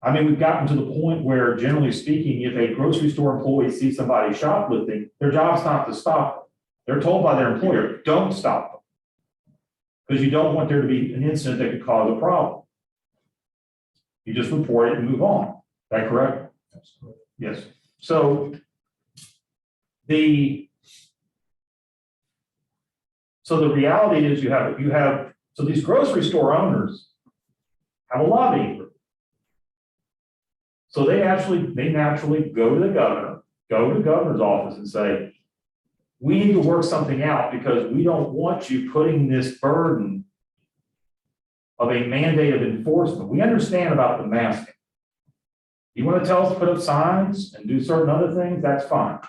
I mean, we've gotten to the point where, generally speaking, if a grocery store employee sees somebody shoplifting, their job's not to stop them. They're told by their employer, don't stop them. Because you don't want there to be an incident that could cause a problem. You just report it and move on. Is that correct? Absolutely. Yes. So the reality is so these grocery store owners have a lobbying group. So they naturally go to the governor's office and say, we need to work something out because we don't want you putting this burden of a mandate of enforcement. We understand about the masking. You want to tell us to put up signs and do certain other things, that's fine.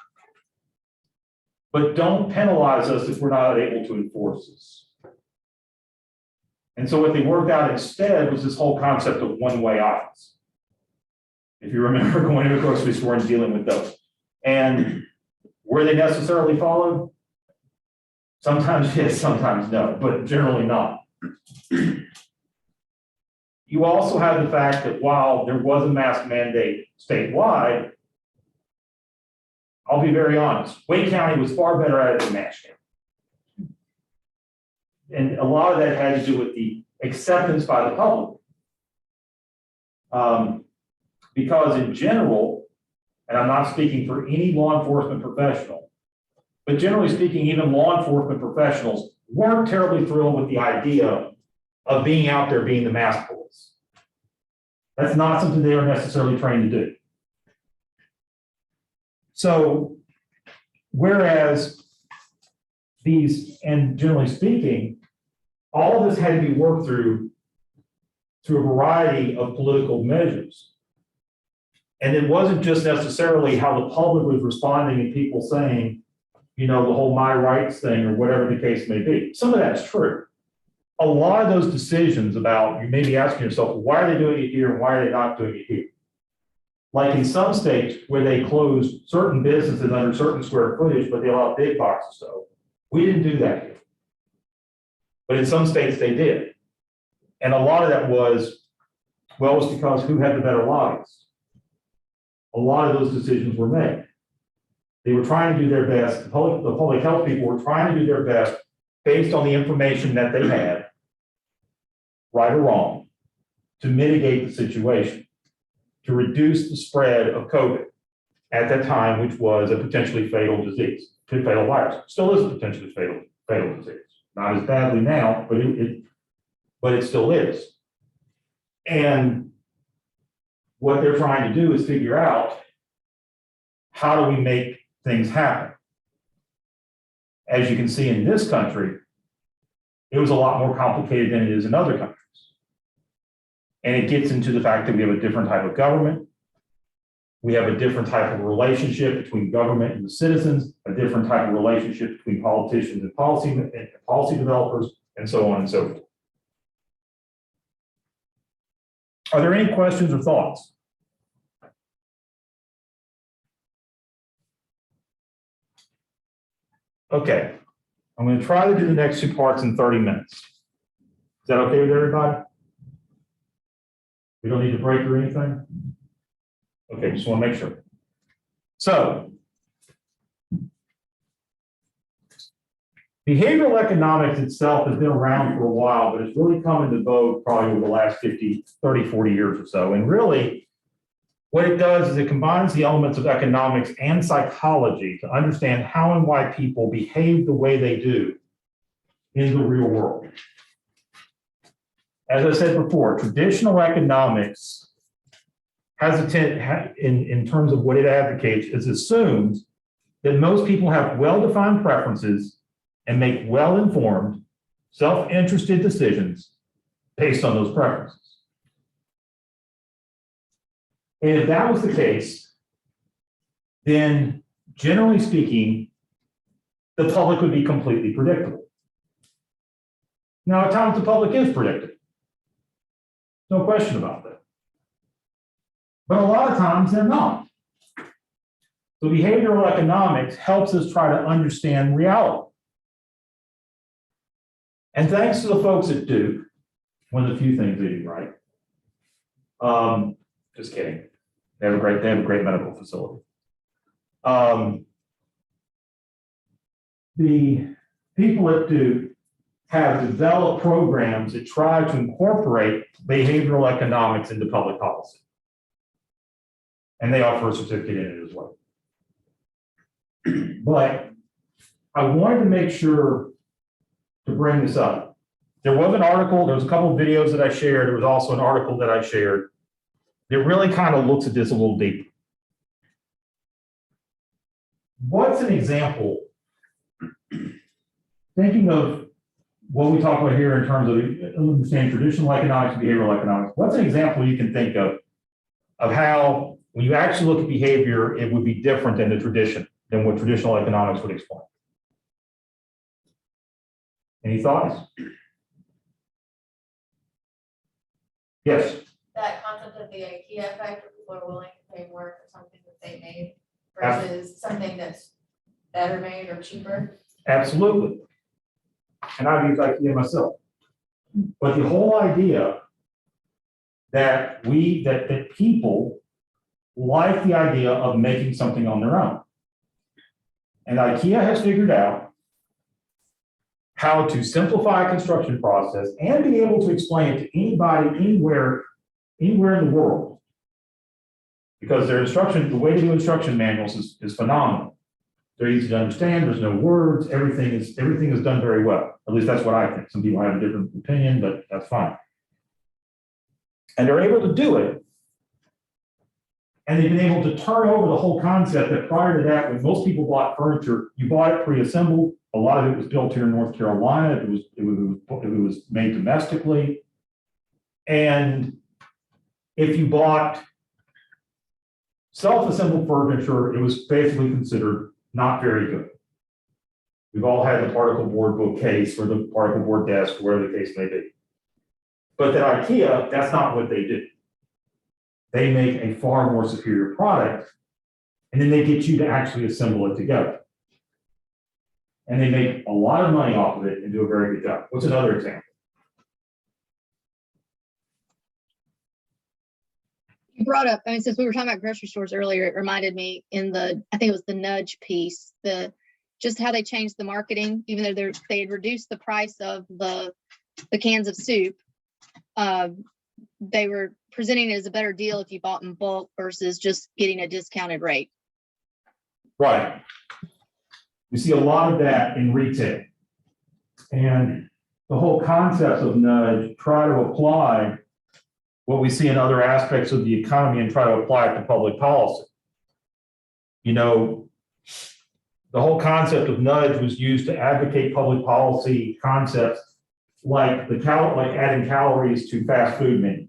But don't penalize us if we're not able to enforce this. And so what they worked out instead was this whole concept of one-way aisles. If you remember going to a grocery store and dealing with those. And were they necessarily followed? Sometimes yes, sometimes no, but generally not. You also have the fact that while there was a mask mandate statewide, I'll be very honest, Wake County was far better at it than Nash County. And a lot of that had to do with the acceptance by the public. Because in general, and I'm not speaking for any law enforcement professional, but generally speaking, even law enforcement professionals weren't terribly thrilled with the idea of being out there being the mask police. That's not something they are necessarily trained to do. So, whereas these, and generally speaking, all of this had to be worked through a variety of political measures. And it wasn't just necessarily how the public was responding and people saying, you know, the whole my rights thing or whatever the case may be. Some of that's true. A lot of those decisions about, you may be asking yourself, well, why are they doing it here and why are they not doing it here? Like in some states where they closed certain businesses under certain square footage, but they allowed big boxes to open. We didn't do that here. But in some states they did. And a lot of that was, well, it's because who had the better lives? A lot of those decisions were made. They were trying to do their best. The public health people were trying to do their best based on the information that they had, right or wrong, to mitigate the situation, to reduce the spread of COVID at that time, which was a potentially fatal disease, fatal virus. Still is a potentially fatal disease. Not as badly now, but it still is. And what they're trying to do is figure out, how do we make things happen? As you can see in this country, it was a lot more complicated than it is in other countries. And it gets into the fact that we have a different type of government. We have a different type of relationship between government and the citizens, a different type of relationship between politicians and policy developers, and so on and so forth. Are there any questions or thoughts? Okay, I'm going to try to do the next two parts in 30 minutes. Is that okay with everybody? We don't need to break or anything? Okay, just want to make sure. So, behavioral economics itself has been around for a while, but it's really come into vogue probably over the last 30, 40 years or so. And really, what it does is it combines the elements of economics and psychology to understand how and why people behave the way they do in the real world. As I said before, traditional economics has in terms of what it advocates, is assumes that most people have well-defined preferences and make well-informed, self-interested decisions based on those preferences. And if that was the case, then generally speaking, the public would be completely predictable. Now, at times the public is predictable. No question about that. But a lot of times they're not. So behavioral economics helps us try to understand reality. And thanks to the folks at Duke, one of the few things they do right. Just kidding. They have a great medical facility. The people at Duke have developed programs that try to incorporate behavioral economics into public policy. And they offer a certificate in it as well. But I wanted to make sure to bring this up. There was an article, there was a couple of videos that I shared, there was also an article that I shared that really kind of looks at this a little deeper. What's an example, thinking of what we talk about here in terms of understanding traditional economics and behavioral economics, what's an example you can think of how, when you actually look at behavior, it would be different than than what traditional economics would explain? Any thoughts? Yes. That concept of the IKEA effect, where people are willing to pay more for something that they made versus something that's better made or cheaper. Absolutely. And I've used IKEA myself. But the whole idea that that people like the idea of making something on their own. And IKEA has figured out how to simplify a construction process and be able to explain it to anybody, anywhere in the world. Because their instruction, the way to do instruction manuals is phenomenal. They're easy to understand, there's no words, everything is done very well. At least that's what I think. Some people have a different opinion, but that's fine. And they're able to do it. And they've been able to turn over the whole concept that prior to that, when most people bought furniture, you bought it pre-assembled. A lot of it was built here in North Carolina. It was made domestically. And if you bought self-assembled furniture, it was basically considered not very good. We've all had the particle board bookcase or the particle board desk, whatever the case may be. But at IKEA, that's not what they do. They make a far more superior product, and then they get you to actually assemble it together. And they make a lot of money off of it and do a very good job. What's another example? You brought up, I mean, since we were talking about grocery stores earlier, it reminded me I think it was the nudge piece, just how they changed the marketing, even though they had reduced the price of the cans of soup. They were presenting it as a better deal if you bought in bulk versus just getting a discounted rate. Right. We see a lot of that in retail. And the whole concept of nudge, try to apply what we see in other aspects of the economy and try to apply it to public policy. You know, the whole concept of nudge was used to advocate public policy concepts like adding calories to fast food menus.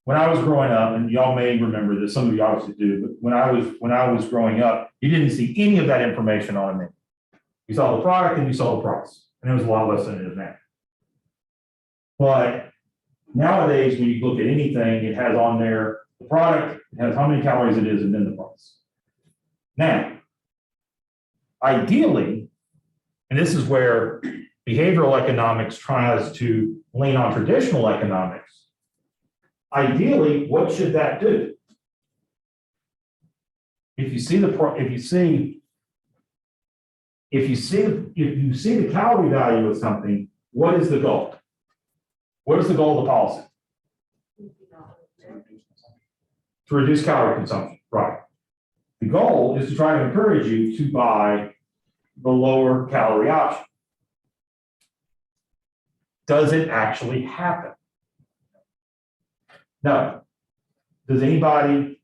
When I was growing up, and y'all may remember this, some of you obviously do, but when I was growing up, you didn't see any of that information on a menu. You saw the product and you saw the price, and it was a lot less than it is now. But nowadays, when you look at anything, it has on there the product, it has how many calories it is, and then the price. Now, ideally, and this is where behavioral economics tries to lean on traditional economics, ideally, what should that do? If you see the calorie value of something, what is the goal? What is the goal of the policy? To reduce calorie consumption, right? The goal is to try to encourage you to buy the lower calorie option. Does it actually happen? No. Does anybody,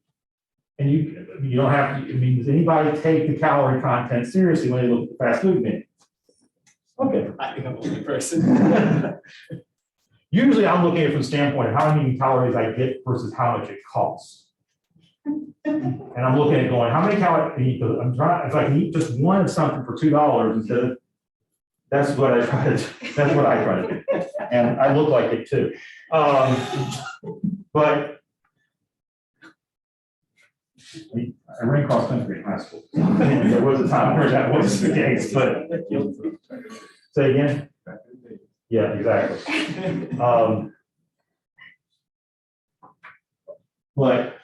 and you don't have to, I mean, does anybody take the calorie content seriously when they look at the fast food menu? Okay. I think I'm the only person. Usually I'm looking at it from the standpoint of how many calories I get versus how much it costs. And I'm looking at going, how many calories can I eat? If I can eat just one of something for $2 instead of, that's what I try to do. And I look like it too. But I ran cross country in high school. There was a time where that was the case, but say again? Yeah, exactly. But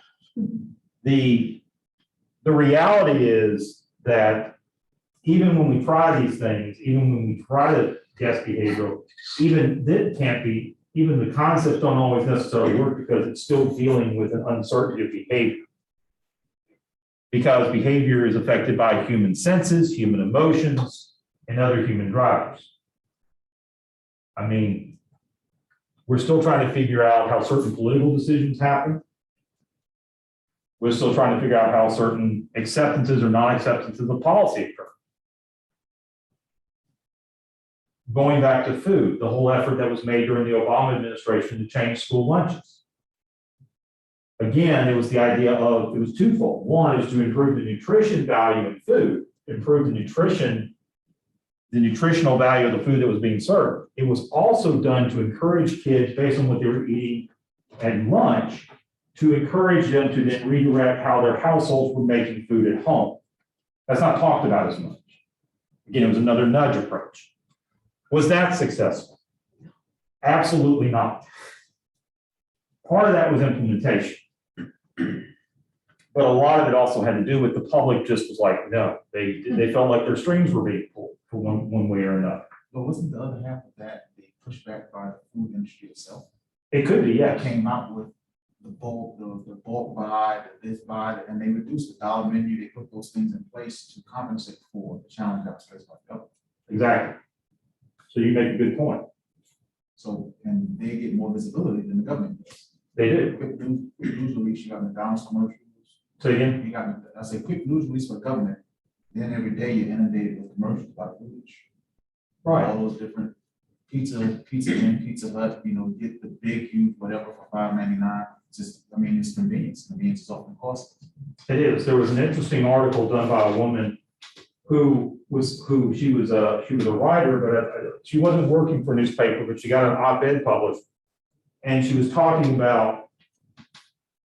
the reality is that even when we try these things, even when we try to test behavioral, even that can't be, even the concepts don't always necessarily work because it's still dealing with an uncertainty of behavior. Because behavior is affected by human senses, human emotions, and other human drivers. I mean, we're still trying to figure out how certain political decisions happen. We're still trying to figure out how certain acceptances or non-acceptances of policy occur. Going back to food, the whole effort that was made during the Obama administration to change school lunches. Again, it was the idea of, it was twofold. One is to improve the nutrition value in food, improve the nutritional value of the food that was being served. It was also done to encourage kids, based on what they were eating at lunch, to encourage them to then redirect how their households were making food at home. That's not talked about as much. Again, it was another nudge approach. Was that successful? Absolutely not. Part of that was implementation. But a lot of it also had to do with the public just was like, no, they felt like their strings were being pulled. for one way or another. But wasn't the other half of that, they pushed back by the food industry itself? It could be, yes. Came out with the bulk buy, this buy, and they reduced the dollar menu, they put those things in place to compensate for the challenge that was faced by the government. Exactly. So you make a good point. So, and they get more visibility than the government does. They do. Quick news release, you got McDonald's commercials. Say again? You got, I say, quick news release for the government, then every day you're inundated with commercials about food. Right. All those different Pizza Inn, Pizza Hut, you know, get the big, huge, whatever for $5.99. Just, I mean, it's convenience. Convenience is often costly. It is. There was an interesting article done by a woman she was a writer, but she wasn't working for a newspaper, but she got an op-ed published, and she was talking about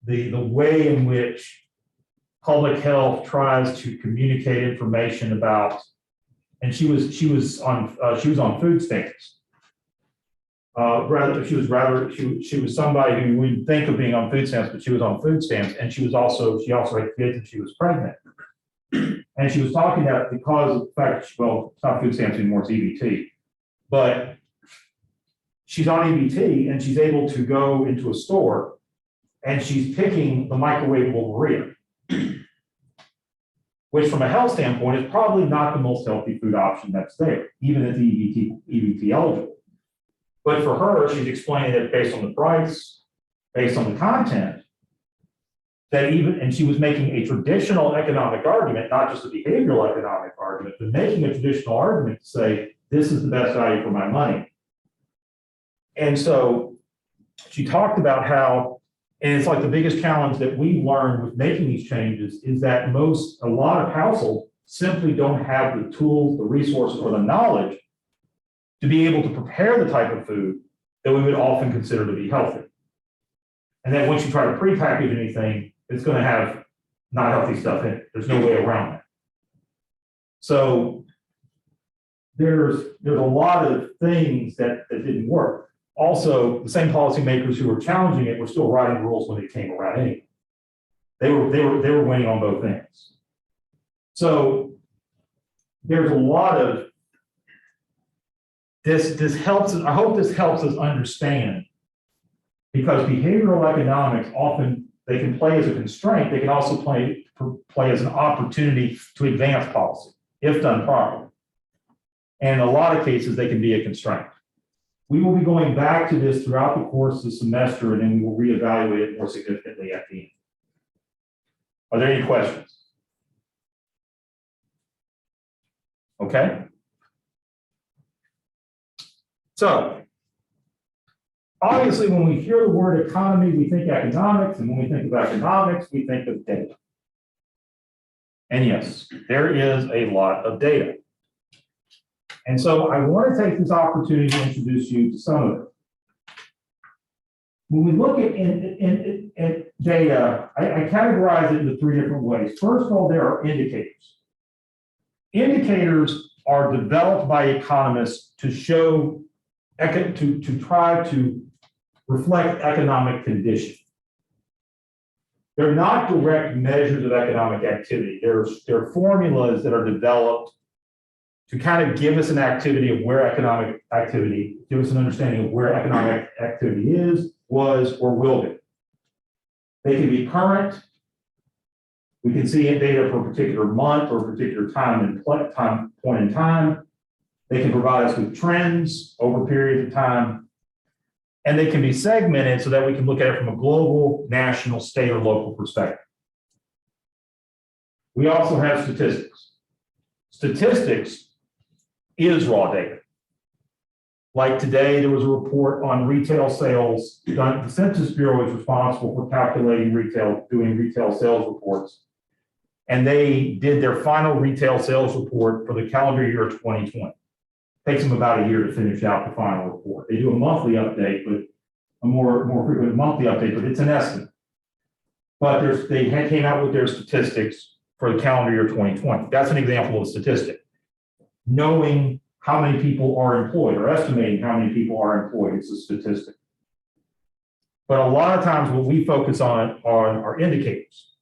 the way in which public health tries to communicate information about, and she was on food stamps. She was somebody who wouldn't think of being on food stamps, but she was on food stamps, and she also had kids and she was pregnant. And she was talking about, because of the fact, well, it's not food stamps anymore, it's EBT, but she's on EBT and she's able to go into a store and she's picking the microwavable burrito, which from a health standpoint is probably not the most healthy food option that's there, even if the EBT eligible. But for her, she's explaining that based on the price, based on the content, that and she was making a traditional economic argument, not just a behavioral economic argument, but making a traditional argument to say, this is the best value for my money. And so she talked about how, and it's like the biggest challenge that we learned with making these changes is that a lot of households simply don't have the tools, the resources, or the knowledge to be able to prepare the type of food that we would often consider to be healthy. And then once you try to prepackage anything, it's going to have not healthy stuff in it. There's no way around that. So there's a lot of things that didn't work. Also, the same policymakers who were challenging it were still writing rules when it came around anyway. They were winning on both ends. So there's a lot of this helps. I hope this helps us understand, because behavioral economics often, they can play as a constraint. They can also play as an opportunity to advance policy if done properly. And in a lot of cases, they can be a constraint. We will be going back to this throughout the course of the semester, and then we will reevaluate it more significantly at the end. Are there any questions? Okay. So, obviously, when we hear the word economy, we think economics, and when we think of economics, we think of data. And yes, there is a lot of data. And so I want to take this opportunity to introduce you to some of it. When we look at data, I categorize it into three different ways. First of all, there are indicators. Indicators are developed by economists to show, to try to reflect economic condition. They're not direct measures of economic activity. They're formulas that are developed to kind of give us an activity of where economic activity, give us an understanding of where economic activity is, was, or will be. They can be current. We can see data for a particular month or a particular point in time. They can provide us with trends over periods of time. And they can be segmented so that we can look at it from a global, national, state, or local perspective. We also have statistics. Statistics is raw data. Like today, there was a report on retail sales. The Census Bureau is responsible for calculating doing retail sales reports. And they did their final retail sales report for the calendar year of 2020. Takes them about a year to finish out the final report. They do a monthly update, but a more frequent monthly update, but it's an estimate. But they came out with their statistics for the calendar year 2020. That's an example of a statistic. Knowing how many people are employed or estimating how many people are employed is a statistic. But a lot of times what we focus on are indicators,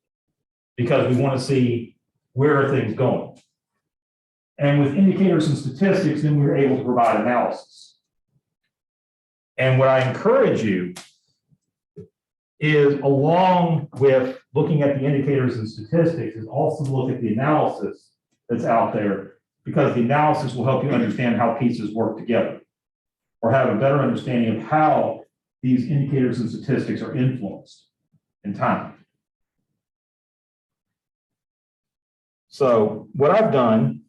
because we want to see where are things going. And with indicators and statistics, then we were able to provide analysis. And what I encourage you is, along with looking at the indicators and statistics, is also to look at the analysis that's out there, because the analysis will help you understand how pieces work together, or have a better understanding of how these indicators and statistics are influenced in time. So what I've done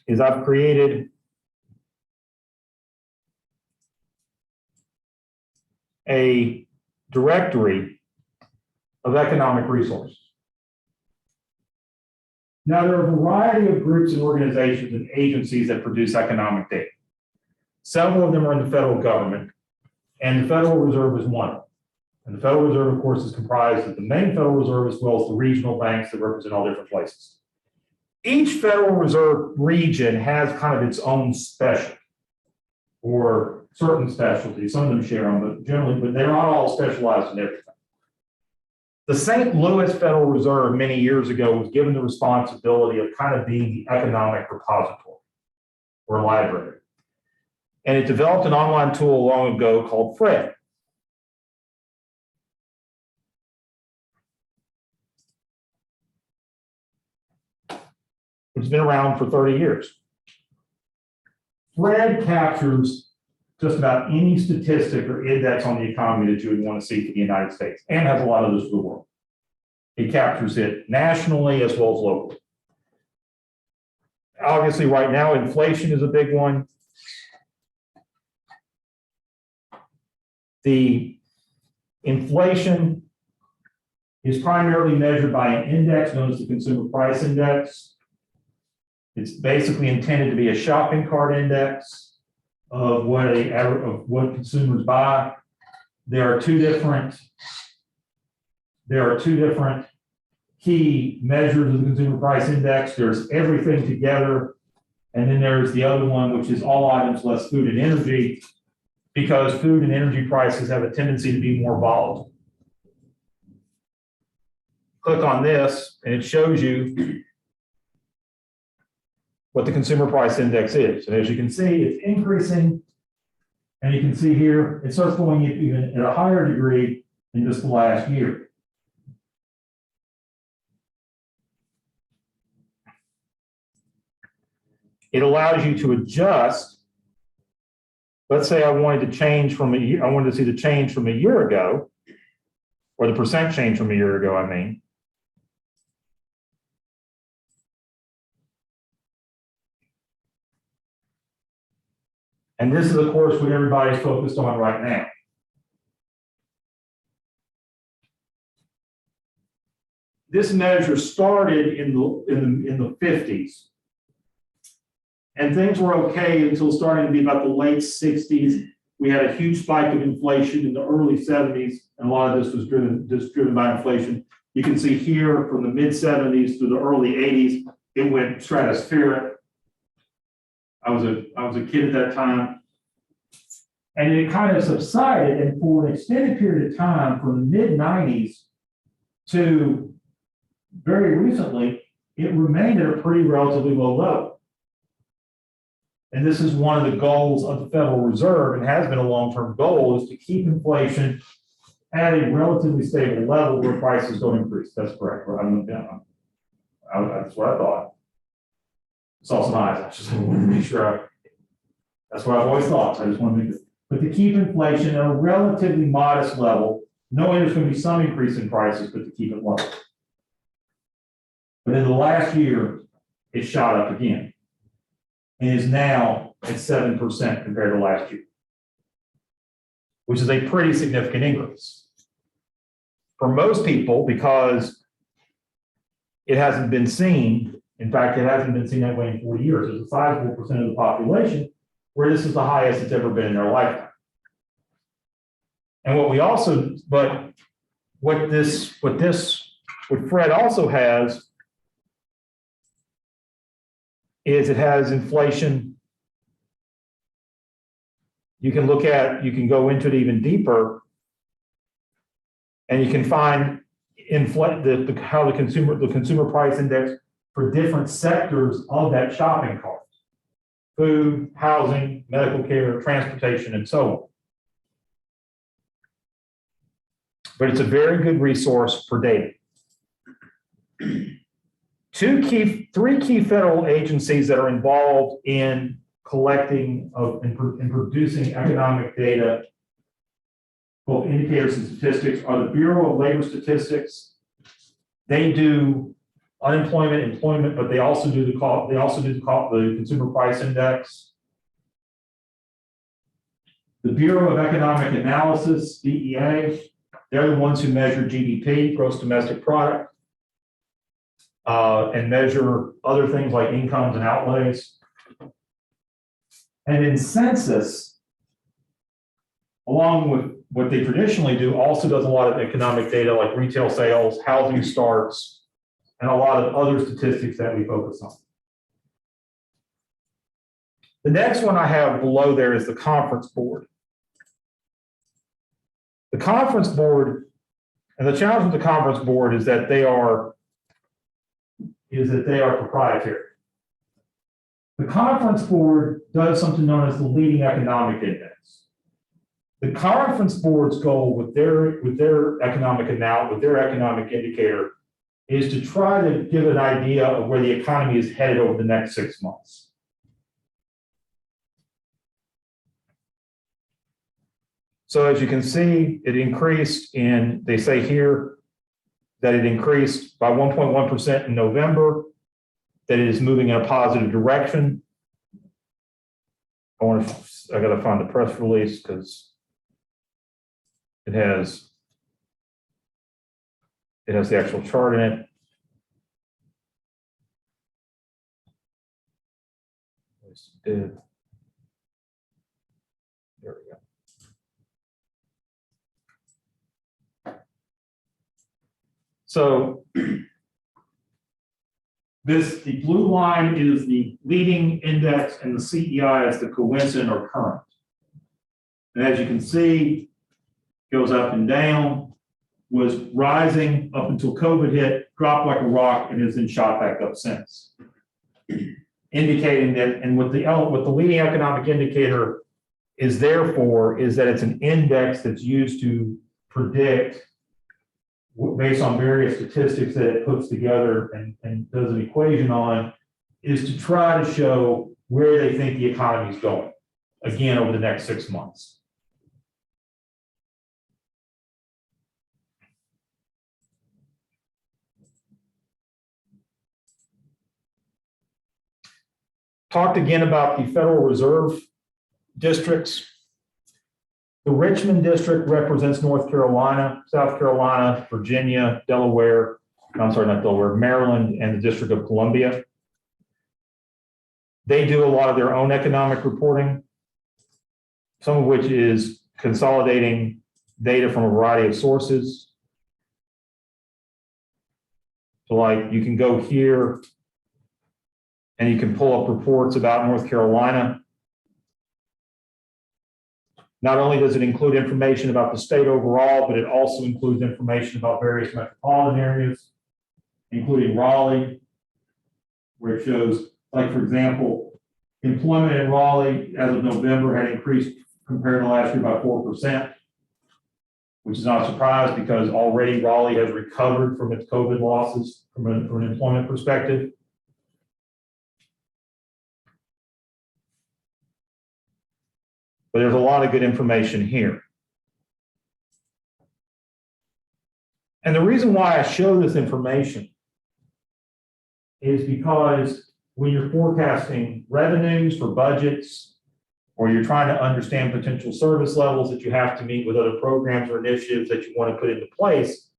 is I've created a directory of economic resources. Now, there are a variety of groups and organizations and agencies that produce economic data. Several of them are in the federal government, and the Federal Reserve is one of them. And the Federal Reserve, of course, is comprised of the main Federal Reserve as well as the regional banks that represent all different places. Each Federal Reserve region has kind of its own specialty, or certain specialties. Some of them share them, but generally, but they're not all specialized in everything. The St. Louis Federal Reserve many years ago was given the responsibility of kind of being the economic repository or library. And it developed an online tool long ago called FRED. Which has been around for 30 years. FRED captures just about any statistic or index on the economy that you would want to see for the United States, and has a lot of those for the world. It captures it nationally as well as locally. Obviously, right now, inflation is a big one. The inflation is primarily measured by an index known as the Consumer Price Index. It's basically intended to be a shopping cart index of what consumers buy. There are two different key measures of the Consumer Price Index. There's everything together, and then there's the other one, which is all items less food and energy, because food and energy prices have a tendency to be more volatile. Click on this, and it shows you what the Consumer Price Index is. And as you can see, it's increasing. And you can see here, it starts going even at a higher degree in just the last year. It allows you to adjust. Let's say I wanted to change from a year, I wanted to see the change from a year ago, or the percent change from a year ago, I mean. And this is, of course, what everybody's focused on right now. This measure started in the 50s. And things were okay until starting to be about the late 60s. We had a huge spike of inflation in the early 70s, and a lot of this was driven by inflation. You can see here from the mid 70s to the early 80s, it went stratospheric. I was a kid at that time. And it kind of subsided, and for an extended period of time, from the mid 90s to very recently, it remained at a pretty relatively low level. And this is one of the goals of the Federal Reserve, and has been a long-term goal, is to keep inflation at a relatively stable level where prices don't increase. That's correct. That's what I thought. Saw some eyes. I just wanted to make sure. That's what I've always thought. So I just want to make it. But to keep inflation at a relatively modest level, knowing there's going to be some increase in prices, but to keep it low. But in the last year, it shot up again, and is now at 7% compared to last year, which is a pretty significant increase. For most people, because it hasn't been seen, in fact, it hasn't been seen that way in 40 years. There's a sizable percent of the population where this is the highest it's ever been in their lifetime. And what we also, but what FRED also has is it has inflation. You can go into it even deeper, and you can find how the consumer price index for different sectors of that shopping cart: food, housing, medical care, transportation, and so on. But it's a very good resource for data. Three key federal agencies that are involved in collecting and producing economic data, both indicators and statistics, are the Bureau of Labor Statistics. They do unemployment, employment, but they also do the Consumer Price Index. The Bureau of Economic Analysis, BEA, they're the ones who measure GDP, gross domestic product, and measure other things like incomes and outlays. And in census, along with what they traditionally do, also does a lot of economic data like retail sales, housing starts, and a lot of other statistics that we focus on. The next one I have below there is the Conference Board. The Conference Board, and the challenge with the Conference Board is that they are proprietary. The Conference Board does something known as the Leading Economic Index. The Conference Board's goal with their economic indicator is to try to give an idea of where the economy is headed over the next 6 months. So as you can see, it increased they say here that it increased by 1.1% in November, that it is moving in a positive direction. I gotta find the press release because it has the actual chart in it. There we go. So the blue line is the leading index and the CEI is the coincident or current. And as you can see, goes up and down, was rising up until COVID hit, dropped like a rock, and has then shot back up since. Indicating that, and what the leading economic indicator is there for is that it's an index that's used to predict, based on various statistics that it puts together and does an equation on, is to try to show where they think the economy is going, again, over the next 6 months. Talked again about the Federal Reserve districts. The Richmond district represents North Carolina, South Carolina, Virginia, Delaware, Maryland, and the District of Columbia. They do a lot of their own economic reporting, some of which is consolidating data from a variety of sources. So like you can go here and you can pull up reports about North Carolina. Not only does it include information about the state overall, but it also includes information about various metropolitan areas, including Raleigh, where it shows, like, for example, employment in Raleigh as of November had increased compared to last year by 4%, which is not a surprise because already Raleigh has recovered from its COVID losses from an employment perspective. But there's a lot of good information here. And the reason why I show this information is because when you're forecasting revenues for budgets, or you're trying to understand potential service levels that you have to meet with other programs or initiatives that you want to put into place,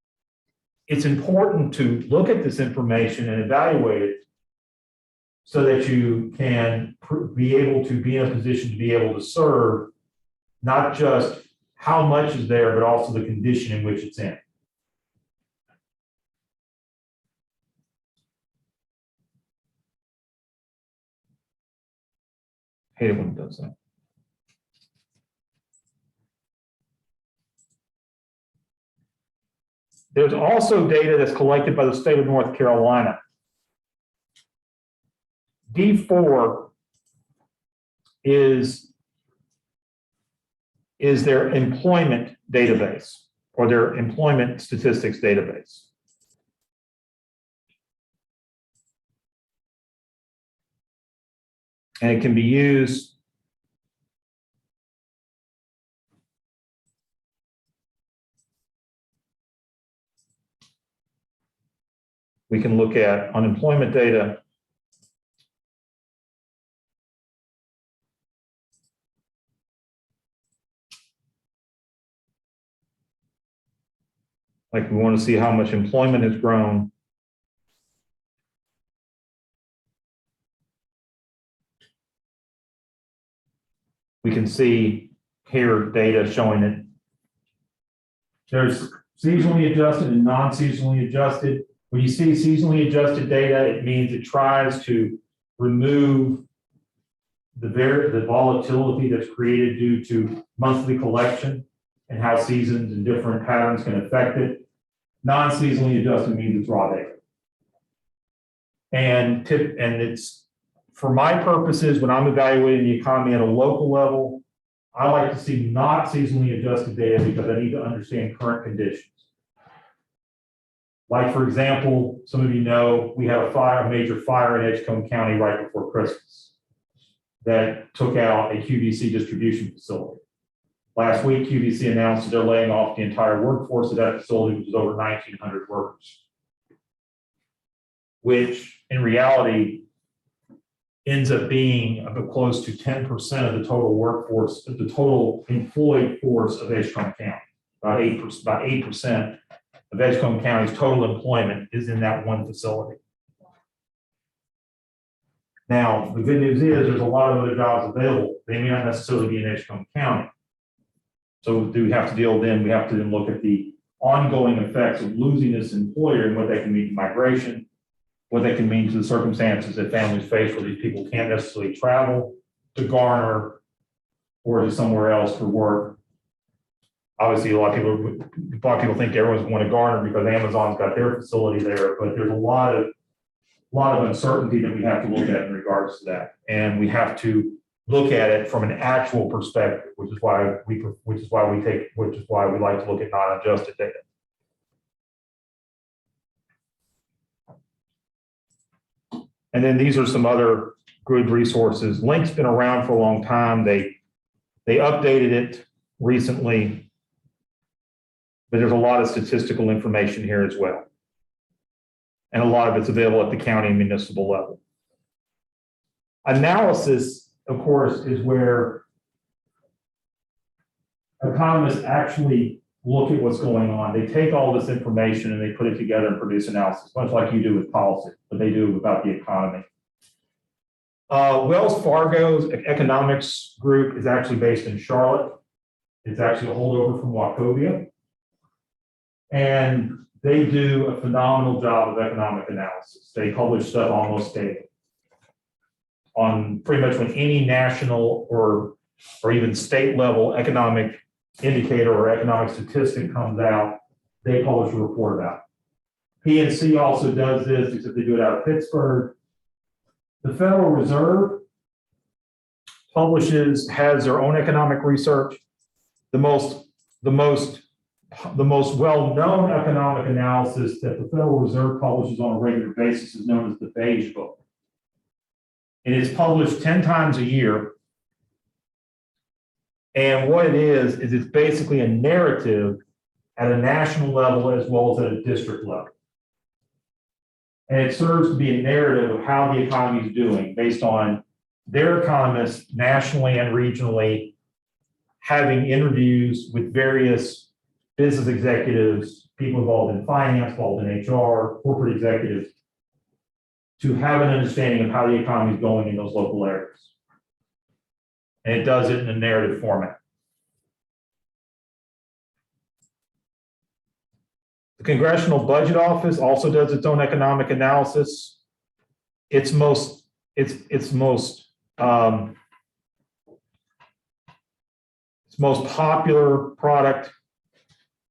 it's important to look at this information and evaluate it so that you can be able to be in a position to be able to serve not just how much is there, but also the condition in which it's in. I hate it when it does that. There's also data that's collected by the state of North Carolina. D4 is their employment database or their employment statistics database. And it can be used we can look at unemployment data. Like we want to see how much employment has grown. We can see here data showing it. There's seasonally adjusted and non-seasonally adjusted. When you see seasonally adjusted data, it means it tries to remove the volatility that's created due to monthly collection and how seasons and different patterns can affect it. Non-seasonally adjusted means it's raw data. And it's, for my purposes, when I'm evaluating the economy at a local level, I like to see not seasonally adjusted data because I need to understand current conditions. Like, for example, some of you know, we had a major fire in Edgecombe County right before Christmas that took out a QVC distribution facility. Last week, QVC announced that they're laying off the entire workforce of that facility, which is over 1,900 workers, which in reality ends up being about close to 10% of the total workforce, of the total employed force of Edgecombe County. About 8% of Edgecombe County's total employment is in that one facility. Now, the good news is there's a lot of other jobs available. They may not necessarily be in Edgecombe County. So do we have to deal then? We have to then look at the ongoing effects of losing this employer and what that can mean to migration, what that can mean to the circumstances that families face where these people can't necessarily travel to Garner or to somewhere else for work. Obviously, a lot of people think everyone's going to Garner because Amazon's got their facility there, but there's a lot of uncertainty that we have to look at in regards to that, and we have to look at it from an actual perspective, which is why we like to look at non-adjusted data. And then these are some other good resources. Link's been around for a long time. They updated it recently, but there's a lot of statistical information here as well. And a lot of it's available at the county and municipal level. Analysis, of course, is where economists actually look at what's going on. They take all this information and they put it together and produce analysis, much like you do with policy, but they do about the economy. Wells Fargo's economics group is actually based in Charlotte. It's actually a holdover from Wachovia. And they do a phenomenal job of economic analysis. They publish stuff almost daily on pretty much when any national or even state level economic indicator or economic statistic comes out, they publish a report about it. PNC also does this, except they do it out of Pittsburgh. The Federal Reserve has their own economic research. The most well-known economic analysis that the Federal Reserve publishes on a regular basis is known as the Beige Book. It is published 10 times a year. And what it is it's basically a narrative at a national level as well as at a district level. And it serves to be a narrative of how the economy is doing based on their economists nationally and regionally having interviews with various business executives, people involved in finance, involved in HR, corporate executives, to have an understanding of how the economy is going in those local areas. And it does it in a narrative format. The Congressional Budget Office also does its own economic analysis. Its most popular product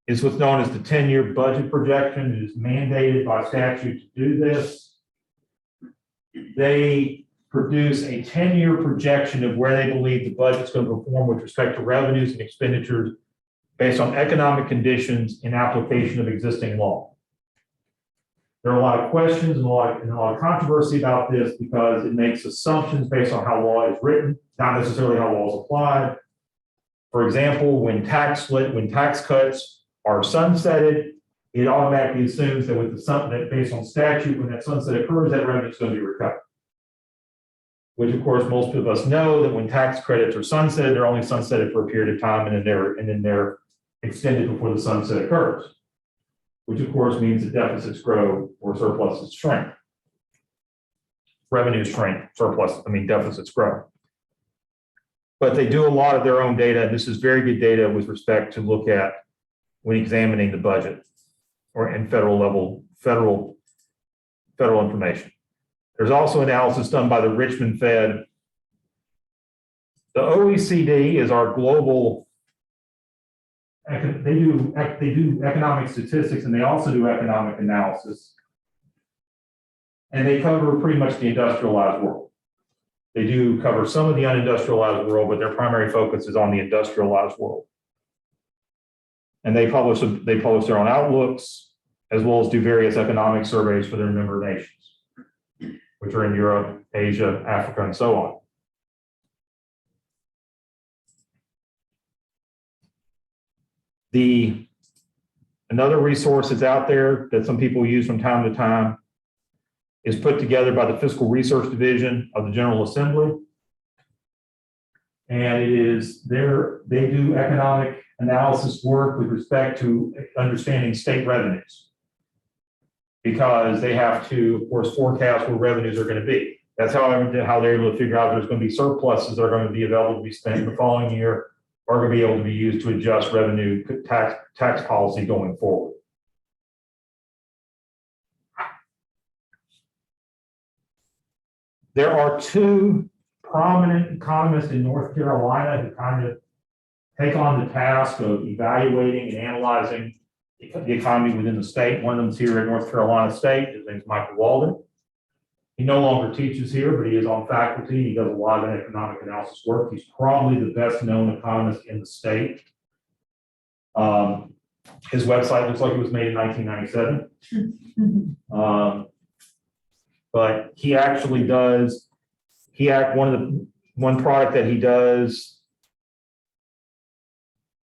is what's known as the 10-year budget projection. It is mandated by statute to do this. They produce a 10-year projection of where they believe the budget's going to perform with respect to revenues and expenditures based on economic conditions and application of existing law. There are a lot of questions and a lot of controversy about this because it makes assumptions based on how law is written, not necessarily how law is applied. For example, when tax cuts are sunsetted, it automatically assumes that that based on statute, when that sunset occurs, that revenue is going to be recovered. Which of course, most of us know that when tax credits are sunsetted, they're only sunsetted for a period of time and then they're extended before the sunset occurs. Which of course means that deficits grow or surpluses shrink. Revenues shrink, deficits grow. But they do a lot of their own data, and this is very good data with respect to look at when examining the budget or in federal information. There's also analysis done by the Richmond Fed. The OECD is our global. They do economic statistics and they also do economic analysis. And they cover pretty much the industrialized world. They do cover some of the unindustrialized world, but their primary focus is on the industrialized world. And they publish their own outlooks, as well as do various economic surveys for their member nations, which are in Europe, Asia, Africa, and so on. Another resource that's out there that some people use from time to time is put together by the Fiscal Research Division of the General Assembly. And they do economic analysis work with respect to understanding state revenues. Because they have to, of course, forecast where revenues are going to be. That's how they're able to figure out there's going to be surpluses that are going to be available to be spent in the following year, are going to be able to be used to adjust revenue tax policy going forward. There are two prominent economists in North Carolina who kind of take on the task of evaluating and analyzing the economy within the state. One of them's here at North Carolina State. His name's Michael Walden. He no longer teaches here, but he is on faculty. He does a lot of economic analysis work. He's probably the best known economist in the state. His website looks like it was made in 1997. But he actually does, one product that he does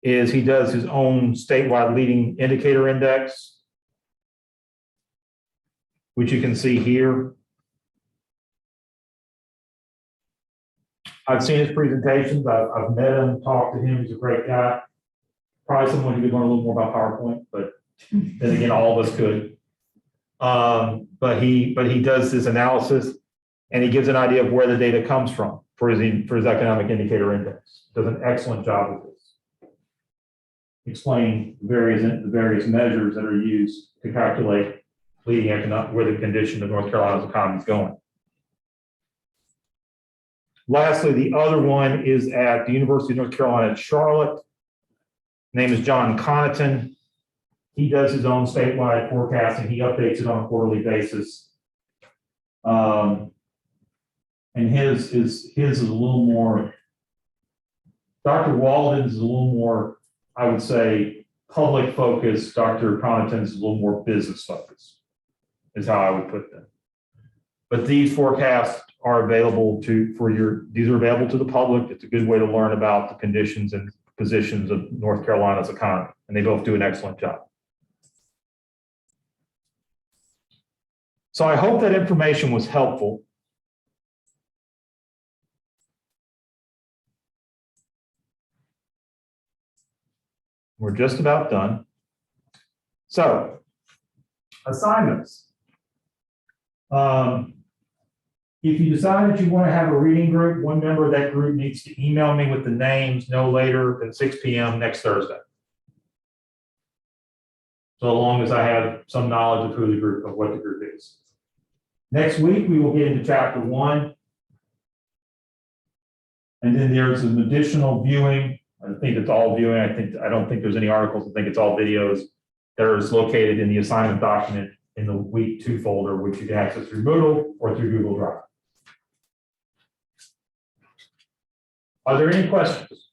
is he does his own statewide leading indicator index, which you can see here. I've seen his presentations. I've met him, talked to him. He's a great guy. Probably someone who could learn a little more about PowerPoint, but then again, all of us could. But he does this analysis and he gives an idea of where the data comes from for his economic indicator index. Does an excellent job with this. Explain the various measures that are used to calculate leading economic, where the condition of North Carolina's economy is going. Lastly, the other one is at the University of North Carolina at Charlotte. His name is John Connaughton. He does his own statewide forecasting. He updates it on a quarterly basis. And his is a little more, Dr. Walden's is a little more, I would say, public focused. Dr. Connaughton's is a little more business focused, is how I would put them. But these forecasts are available these are available to the public. It's a good way to learn about the conditions and positions of North Carolina's economy, and they both do an excellent job. So I hope that information was helpful. We're just about done. So, assignments. If you decide that you want to have a reading group, one member of that group needs to email me with the names no later than 6 p.m. next Thursday. So long as I have some knowledge of what the group is. Next week, we will get into chapter 1. And then there's some additional viewing. I think it's all viewing. I don't think there's any articles. I think it's all videos that are located in the assignment document in the week 2 folder, which you can access through Moodle or through Google Drive. Are there any questions?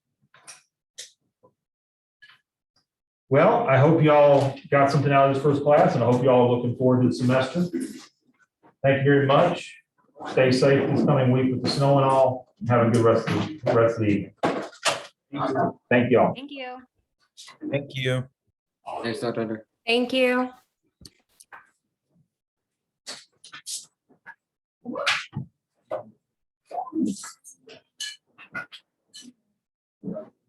Well, I hope y'all got something out of this first class, and I hope y'all are looking forward to the semester. Thank you very much. Stay safe this coming week with the snow and all. Have a good rest of the evening. Thank y'all. Thank you. Thank you. Thanks, Dr. Under. Thank you.